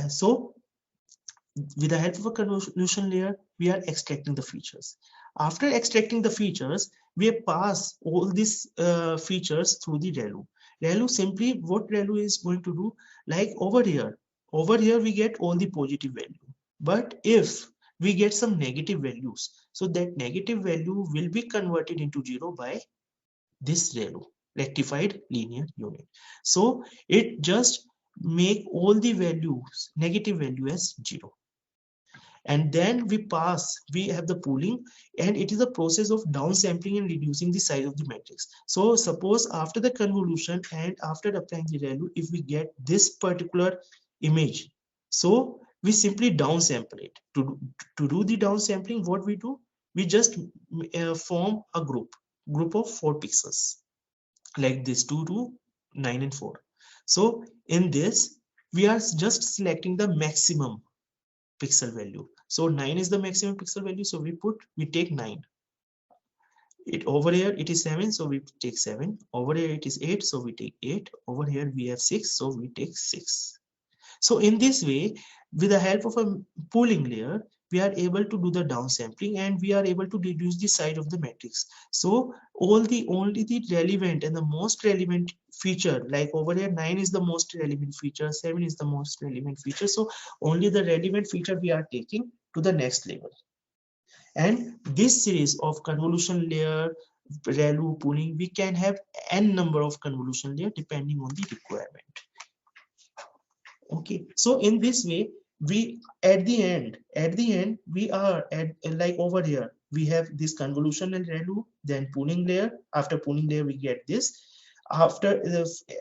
so with the help of a convolution layer, we are extracting the features. After extracting the features, we pass all these features through the ReLU. ReLU, simply what ReLU is going to do, like over here we get all the positive value. But if we get some negative values, so that negative value will be converted into 0 by this ReLU, rectified linear unit. So it just make all the values, negative value as 0. And then we have the pooling, and it is a process of downsampling and reducing the size of the matrix. So suppose after the convolution and after applying the value, if we get this particular image, so we simply downsample it. To do the downsampling, what we do, we just form a group of 4 pixels like this, 2, 2, 9 and 4. So in this, we are just selecting the maximum pixel value. So 9 is the maximum pixel value, so we take 9. It over here it is 7, so we take 7. Over here it is 8, so we take 8. Over here we have 6, so we take 6. So in this way, with the help of a pooling layer, we are able to do the downsampling and we are able to reduce the size of the matrix. So only the relevant and the most relevant feature, like over here 9 is the most relevant feature, 7 is the most relevant feature. So only the relevant feature we are taking to the next level. And this series of convolution layer, ReLU, pooling, we can have n number of convolution layer depending on the requirement. Okay, so in this way, we at the end we are at, like over here we have this convolutional ReLU, then pooling layer. After pooling layer we get this. After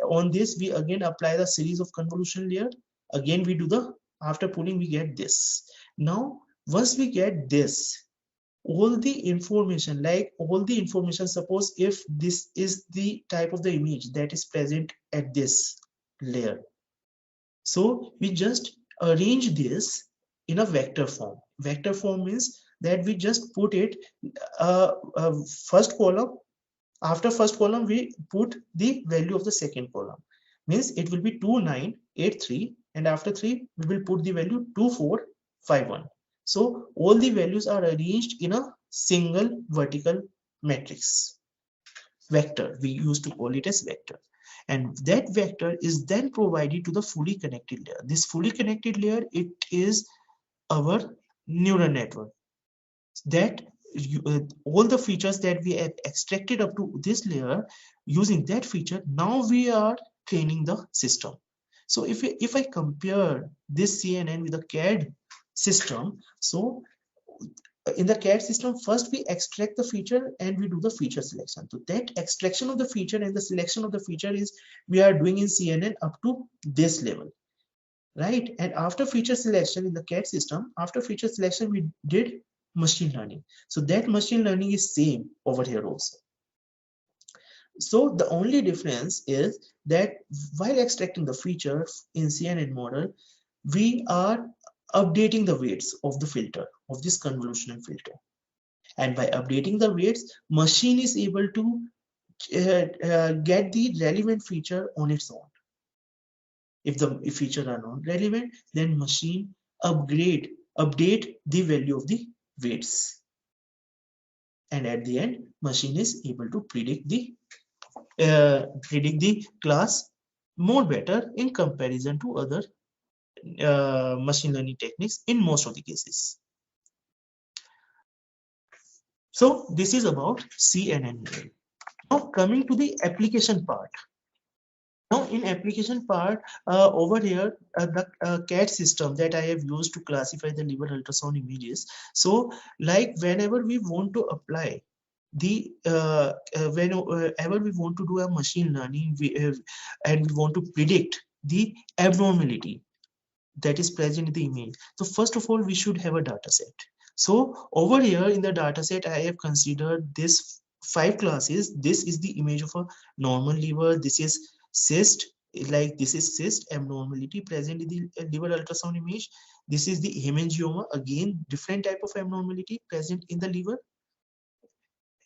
on this we again apply the series of convolution layer. Again we do the, after pooling we get this. Now once we get this, all the information, suppose if this is the type of the image that is present at this layer, so we just arrange this in a vector form. Vector form means that we just put it first column. After first column, we put the value of the second column. Means it will be 2, 9, 8, 3, and after 3 we will put the value 2, 4, 5, 1. So all the values are arranged in a single vertical matrix. Vector, we used to call it as vector. And that vector is then provided to the fully connected layer. This fully connected layer, it is our neural network. That all the features that we have extracted up to this layer, using that feature, now we are training the system. So if I compare this CNN with a CAD system, so in the CAD system, first we extract the feature and we do the feature selection. So that extraction of the feature and the selection of the feature is we are doing in CNN up to this level, right? And after feature selection in the CAD system, after feature selection, we did machine learning. So that machine learning is same over here also. So the only difference is that while extracting the feature in CNN model, we are updating the weights of the filter, of this convolutional filter. And by updating the weights, machine is able to get the relevant feature on its own. If the features are not relevant, then machine update the value of the weights. And at the end, machine is able to predict the class more better in comparison to other machine learning techniques in most of the cases. So this is about CNN. Now coming to the application part. Now in application part, over here, the CAD system that I have used to classify the liver ultrasound images. So like whenever we want to apply the whenever we want to do a machine learning, and we want to predict the abnormality that is present in the image. So first of all, we should have a data set. So over here in the data set, I have considered this 5 classes. This is the image of a normal liver. This is cyst, like this is cyst abnormality present in the liver ultrasound image. This is the hemangioma, again different type of abnormality present in the liver.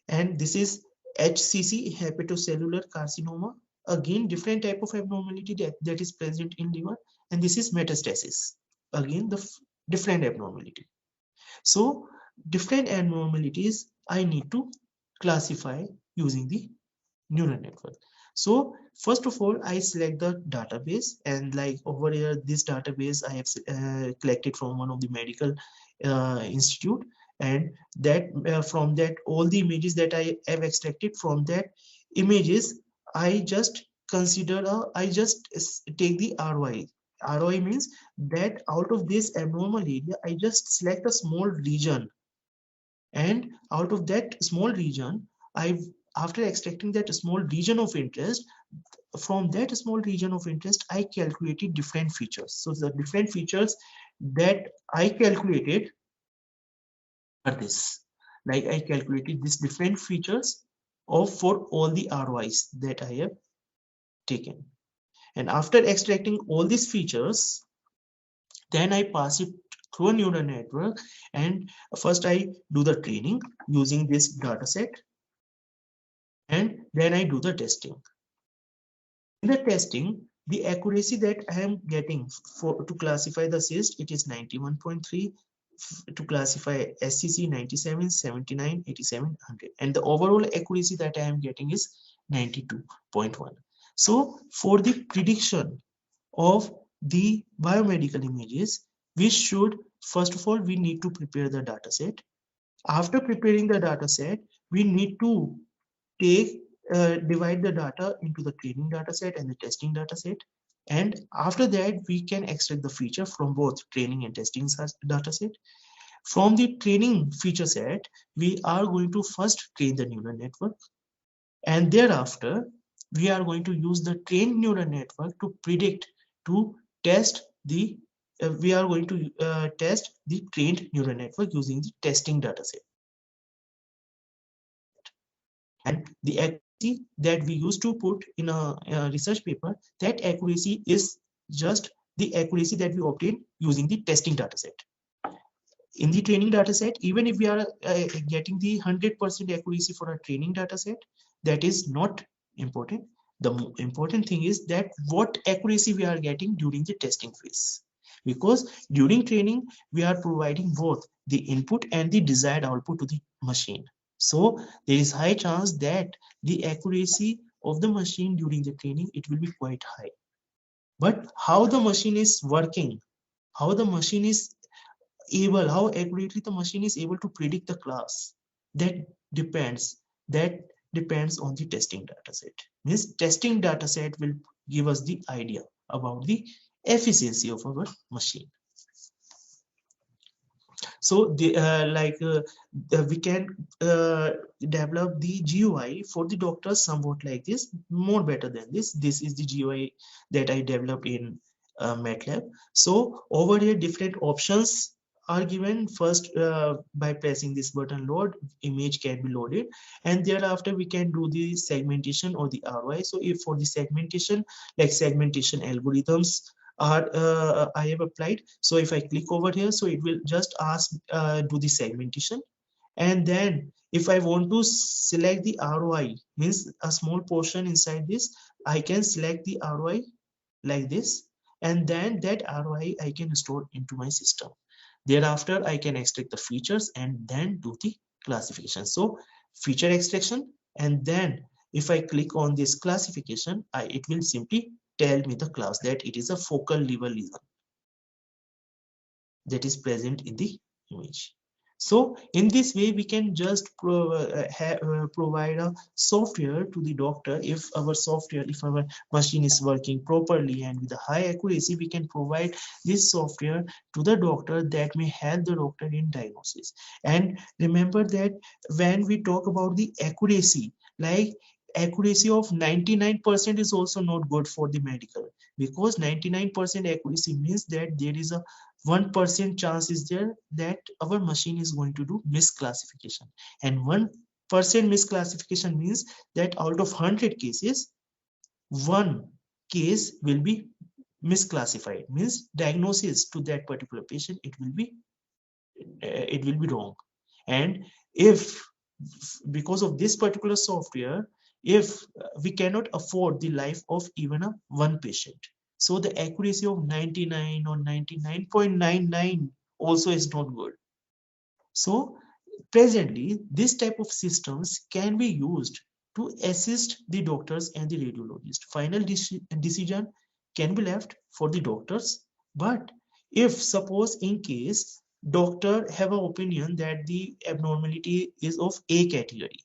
And this is HCC, hepatocellular carcinoma, again different type of abnormality that is present in liver. And this is metastasis, again the different abnormality. So different abnormalities I need to classify using the neural network. So first of all, I select the database, and like over here, this database I have collected from one of the medical institute, and that from that all the images that I have extracted from that images, I just consider I just take the ROI. ROI means that out of this abnormal area, I just select a small region, and out of that small region, I've after extracting that small region of interest, from that small region of interest, I calculated different features. So the different features that I calculated are this. Like I calculated these different features of for all the ROIs that I have taken. And after extracting all these features, then I pass it through a neural network, and first I do the training using this data set, and then I do the testing. In the testing, the accuracy that I am getting for to classify the cyst, it is 91.3, to classify SCC 97, 79, 87, 100, and the overall accuracy that I am getting is 92.1. So for the prediction of the biomedical images, we should, first of all, we need to prepare the data set. After preparing the data set, we need to divide the data into the training data set and the testing data set. And after that, we can extract the feature from both training and testing data set. From the training feature set, we are going to first train the neural network. And thereafter, we are going to use the trained neural network to predict, to test the, we are going to test the trained neural network using the testing data set. And the accuracy that we used to put in a research paper, that accuracy is just the accuracy that we obtain using the testing data set. In the training data set, even if we are getting the 100% accuracy for a training data set, that is not important. The important thing is that what accuracy we are getting during the testing phase. Because during training, we are providing both the input and the desired output to the machine. So there is high chance that the accuracy of the machine during the training, it will be quite high. But how the machine is working, how the machine is able, how accurately the machine is able to predict the class, that depends on the testing data set. Means testing data set will give us the idea about the efficiency of our machine. So we can develop the GUI for the doctors somewhat like this, more better than this. This is the GUI that I developed in MATLAB. So over here, different options are given. First, by pressing this button, load, image can be loaded, and thereafter we can do the segmentation or the ROI. So if for the segmentation, like segmentation algorithms I have applied. So if I click over here, so it will just ask do the segmentation, and then if I want to select the ROI, means a small portion inside this, I can select the ROI like this, and then that ROI I can store into my system. Thereafter, I can extract the features and then do the classification. So feature extraction, and then if I click on this classification, it will simply tell me the class that it is a focal liver lesion that is present in the image. So in this way, we can just provide a software to the doctor. If our software, if our machine is working properly and with a high accuracy, we can provide this software to the doctor that may help the doctor in diagnosis. And remember that when we talk about the accuracy, like accuracy of 99% is also not good for the medical, because 99% accuracy means that there is a 1% chance is there that our machine is going to do misclassification, and 1% misclassification means that out of 100 cases, one case will be misclassified, means diagnosis to that particular patient it will be wrong. And if because of this particular software, if we cannot afford the life of even a one patient, so the accuracy of 99 or 99.99 also is not good. So presently this type of systems can be used to assist the doctors and the radiologist. Final decision can be left for the doctors, but if suppose in case doctor have an opinion that the abnormality is of A category,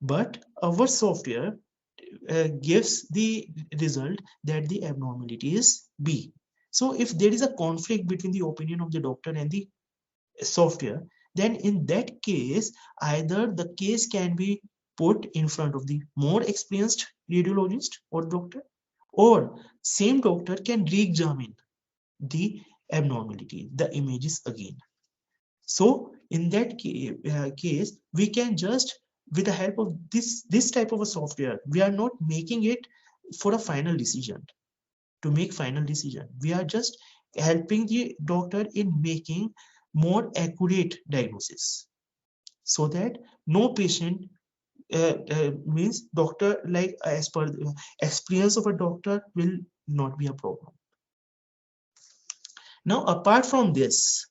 but our software gives the result that the abnormality is B. So if there is a conflict between the opinion of the doctor and the software, then in that case either the case can be put in front of the more experienced radiologist or doctor, or same doctor can re-examine the abnormality, the images again. So in that case we can just, with the help of this type of a software, we are not making it for a final decision, to make final decision, we are just helping the doctor in making more accurate diagnosis, so that no patient means doctor, like as per the experience of a doctor, will not be a problem. Now apart from this,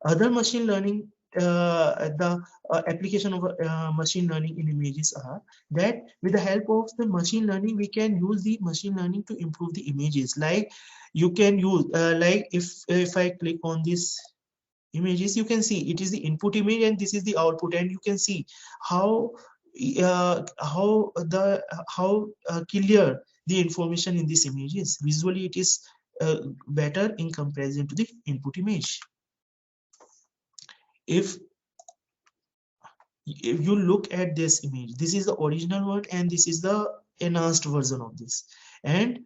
other machine learning, the application of machine learning in images are that with the help of the machine learning we can use the machine learning to improve the images. Like you can use like if I click on this images, you can see it is the input image and this is the output, and you can see how clear the information in this image is. Visually it is better in comparison to the input image. If you look at this image, this is the original one and this is the enhanced version of this, and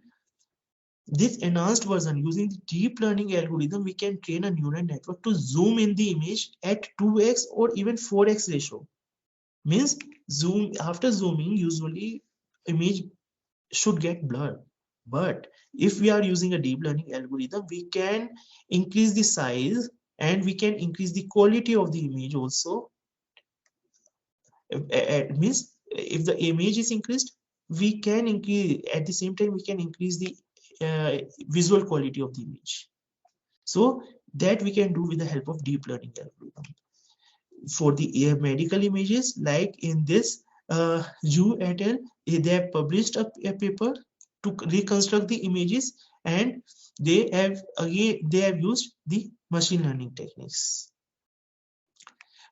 this enhanced version, using the deep learning algorithm, we can train a neural network to zoom in the image at 2x or even 4x ratio. Means zoom, after zooming usually image should get blurred, but if we are using a deep learning algorithm, we can increase the size and we can increase the quality of the image also. It means if the image is increased, we can increase, at the same time we can increase the visual quality of the image. So that we can do with the help of deep learning algorithm. For the medical images, like in this Zhu et al, they have published a paper to reconstruct the images, and they have used the machine learning techniques.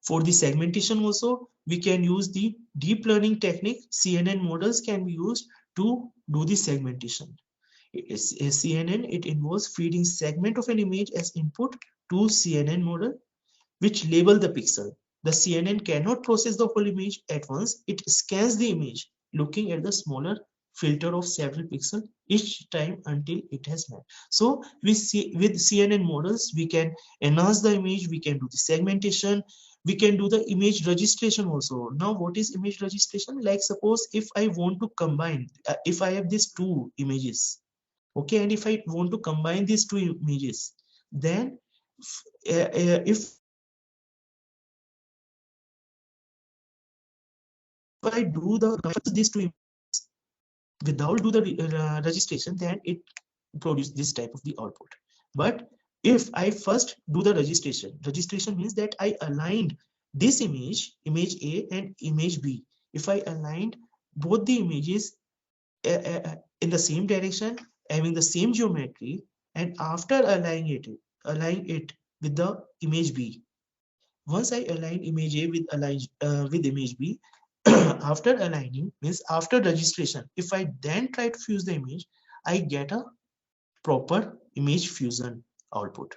For the segmentation also, we can use the deep learning technique. CNN models can be used to do the segmentation. CNN, it involves feeding segment of an image as input to CNN model, which label the pixel. The CNN cannot process the whole image at once. It scans the image, looking at the smaller filter of several pixels each time until it has met. So we see with CNN models, we can enhance the image, we can do the segmentation, we can do the image registration also. Now what is image registration? Like suppose if I want to combine, if I have these two images, okay, and if I want to combine these two images, then if I do these two images without do the registration, then it produce this type of the output. But if I first do the registration means that I aligned this image A and image B. If I aligned both the images in the same direction, having the same geometry, and after align it with the image B. Once I align image A with image B, after aligning means after registration, if I then try to fuse the image, I get a proper image fusion output.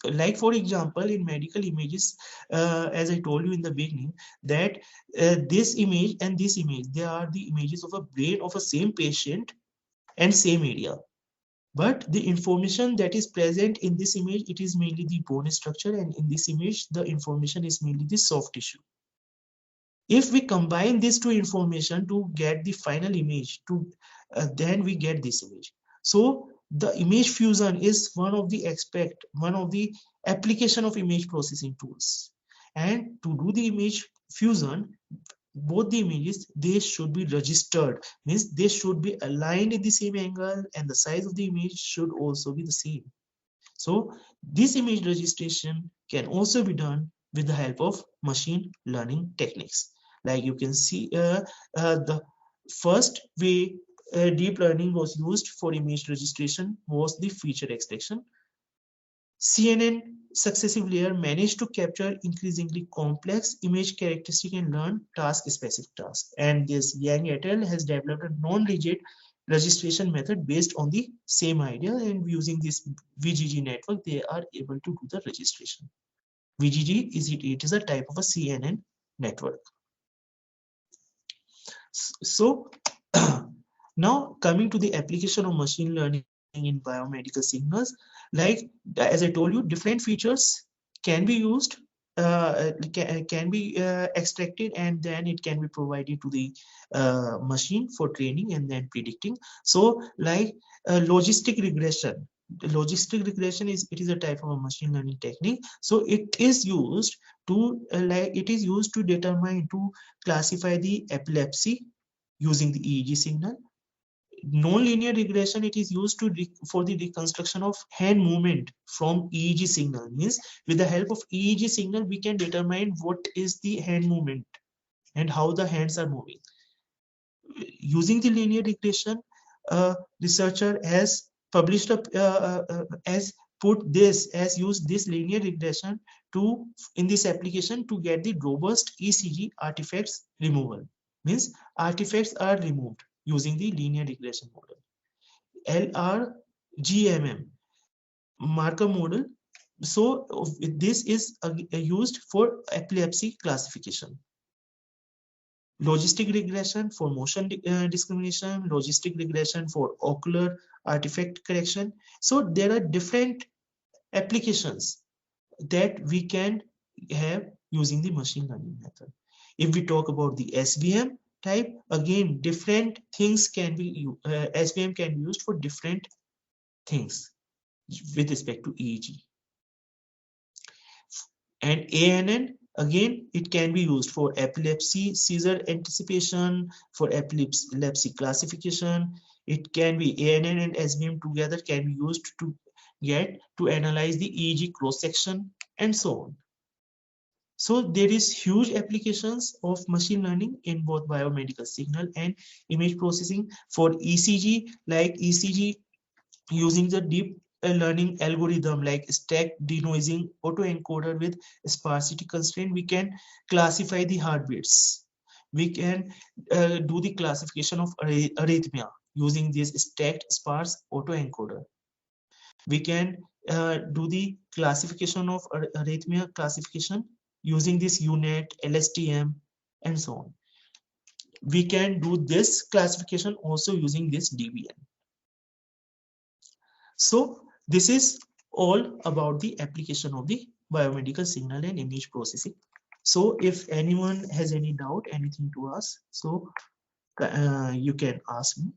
Like for example, in medical images, as I told you in the beginning, that this image and this image, they are the images of a brain of a same patient and same area. But the information that is present in this image, it is mainly the bone structure, and in this image, the information is mainly the soft tissue. If we combine these two information to get the final image, then we get this image. So the image fusion is one of the application of image processing tools. And to do the image fusion, both the images, they should be registered, means they should be aligned in the same angle, and the size of the image should also be the same. So this image registration can also be done with the help of machine learning techniques. Like you can see, the first way deep learning was used for image registration was the feature extraction. CNN successive layer managed to capture increasingly complex image characteristic and learn task-specific tasks. And this Yang et al. Has developed a non-rigid registration method based on the same idea, and using this VGG network, they are able to do the registration. VGG is a type of a CNN network. So now coming to the application of machine learning in biomedical signals, like as I told you, different features can be used, can be extracted, and then it can be provided to the machine for training and then predicting. So like logistic regression. Logistic regression is a type of a machine learning technique. So it is used to determine, to classify the epilepsy using the EEG signal. Non-linear regression, it is used for the reconstruction of hand movement from EEG signal. Means with the help of EEG signal, we can determine what is the hand movement and how the hands are moving. Using the linear regression, researcher has published used this linear regression in this application to get the robust ECG artifacts removal. Means artifacts are removed using the linear regression model. LRGMM marker model. So this is used for epilepsy classification. Logistic regression for motion discrimination, logistic regression for ocular artifact correction. So there are different applications that we can have using the machine learning method. If we talk about the SVM type, again, different things can be SVM can be used for different things with respect to EEG. And ANN, again, it can be used for epilepsy seizure anticipation, for epilepsy classification. It can be ANN and SVM together can be used to analyze the EEG cross section and so on. So there is huge applications of machine learning in both biomedical signal and image processing. For ECG, like ECG using the deep learning algorithm like stack denoising autoencoder with sparsity constraint, we can classify the heartbeats. We can do the classification of arrhythmia using this stacked sparse autoencoder. We can do the classification of arrhythmia classification using this UNET, LSTM, and so on. We can do this classification also using this DBN. So this is all about the application of the biomedical signal and image processing. So if anyone has any doubt, anything to ask, so you can ask me.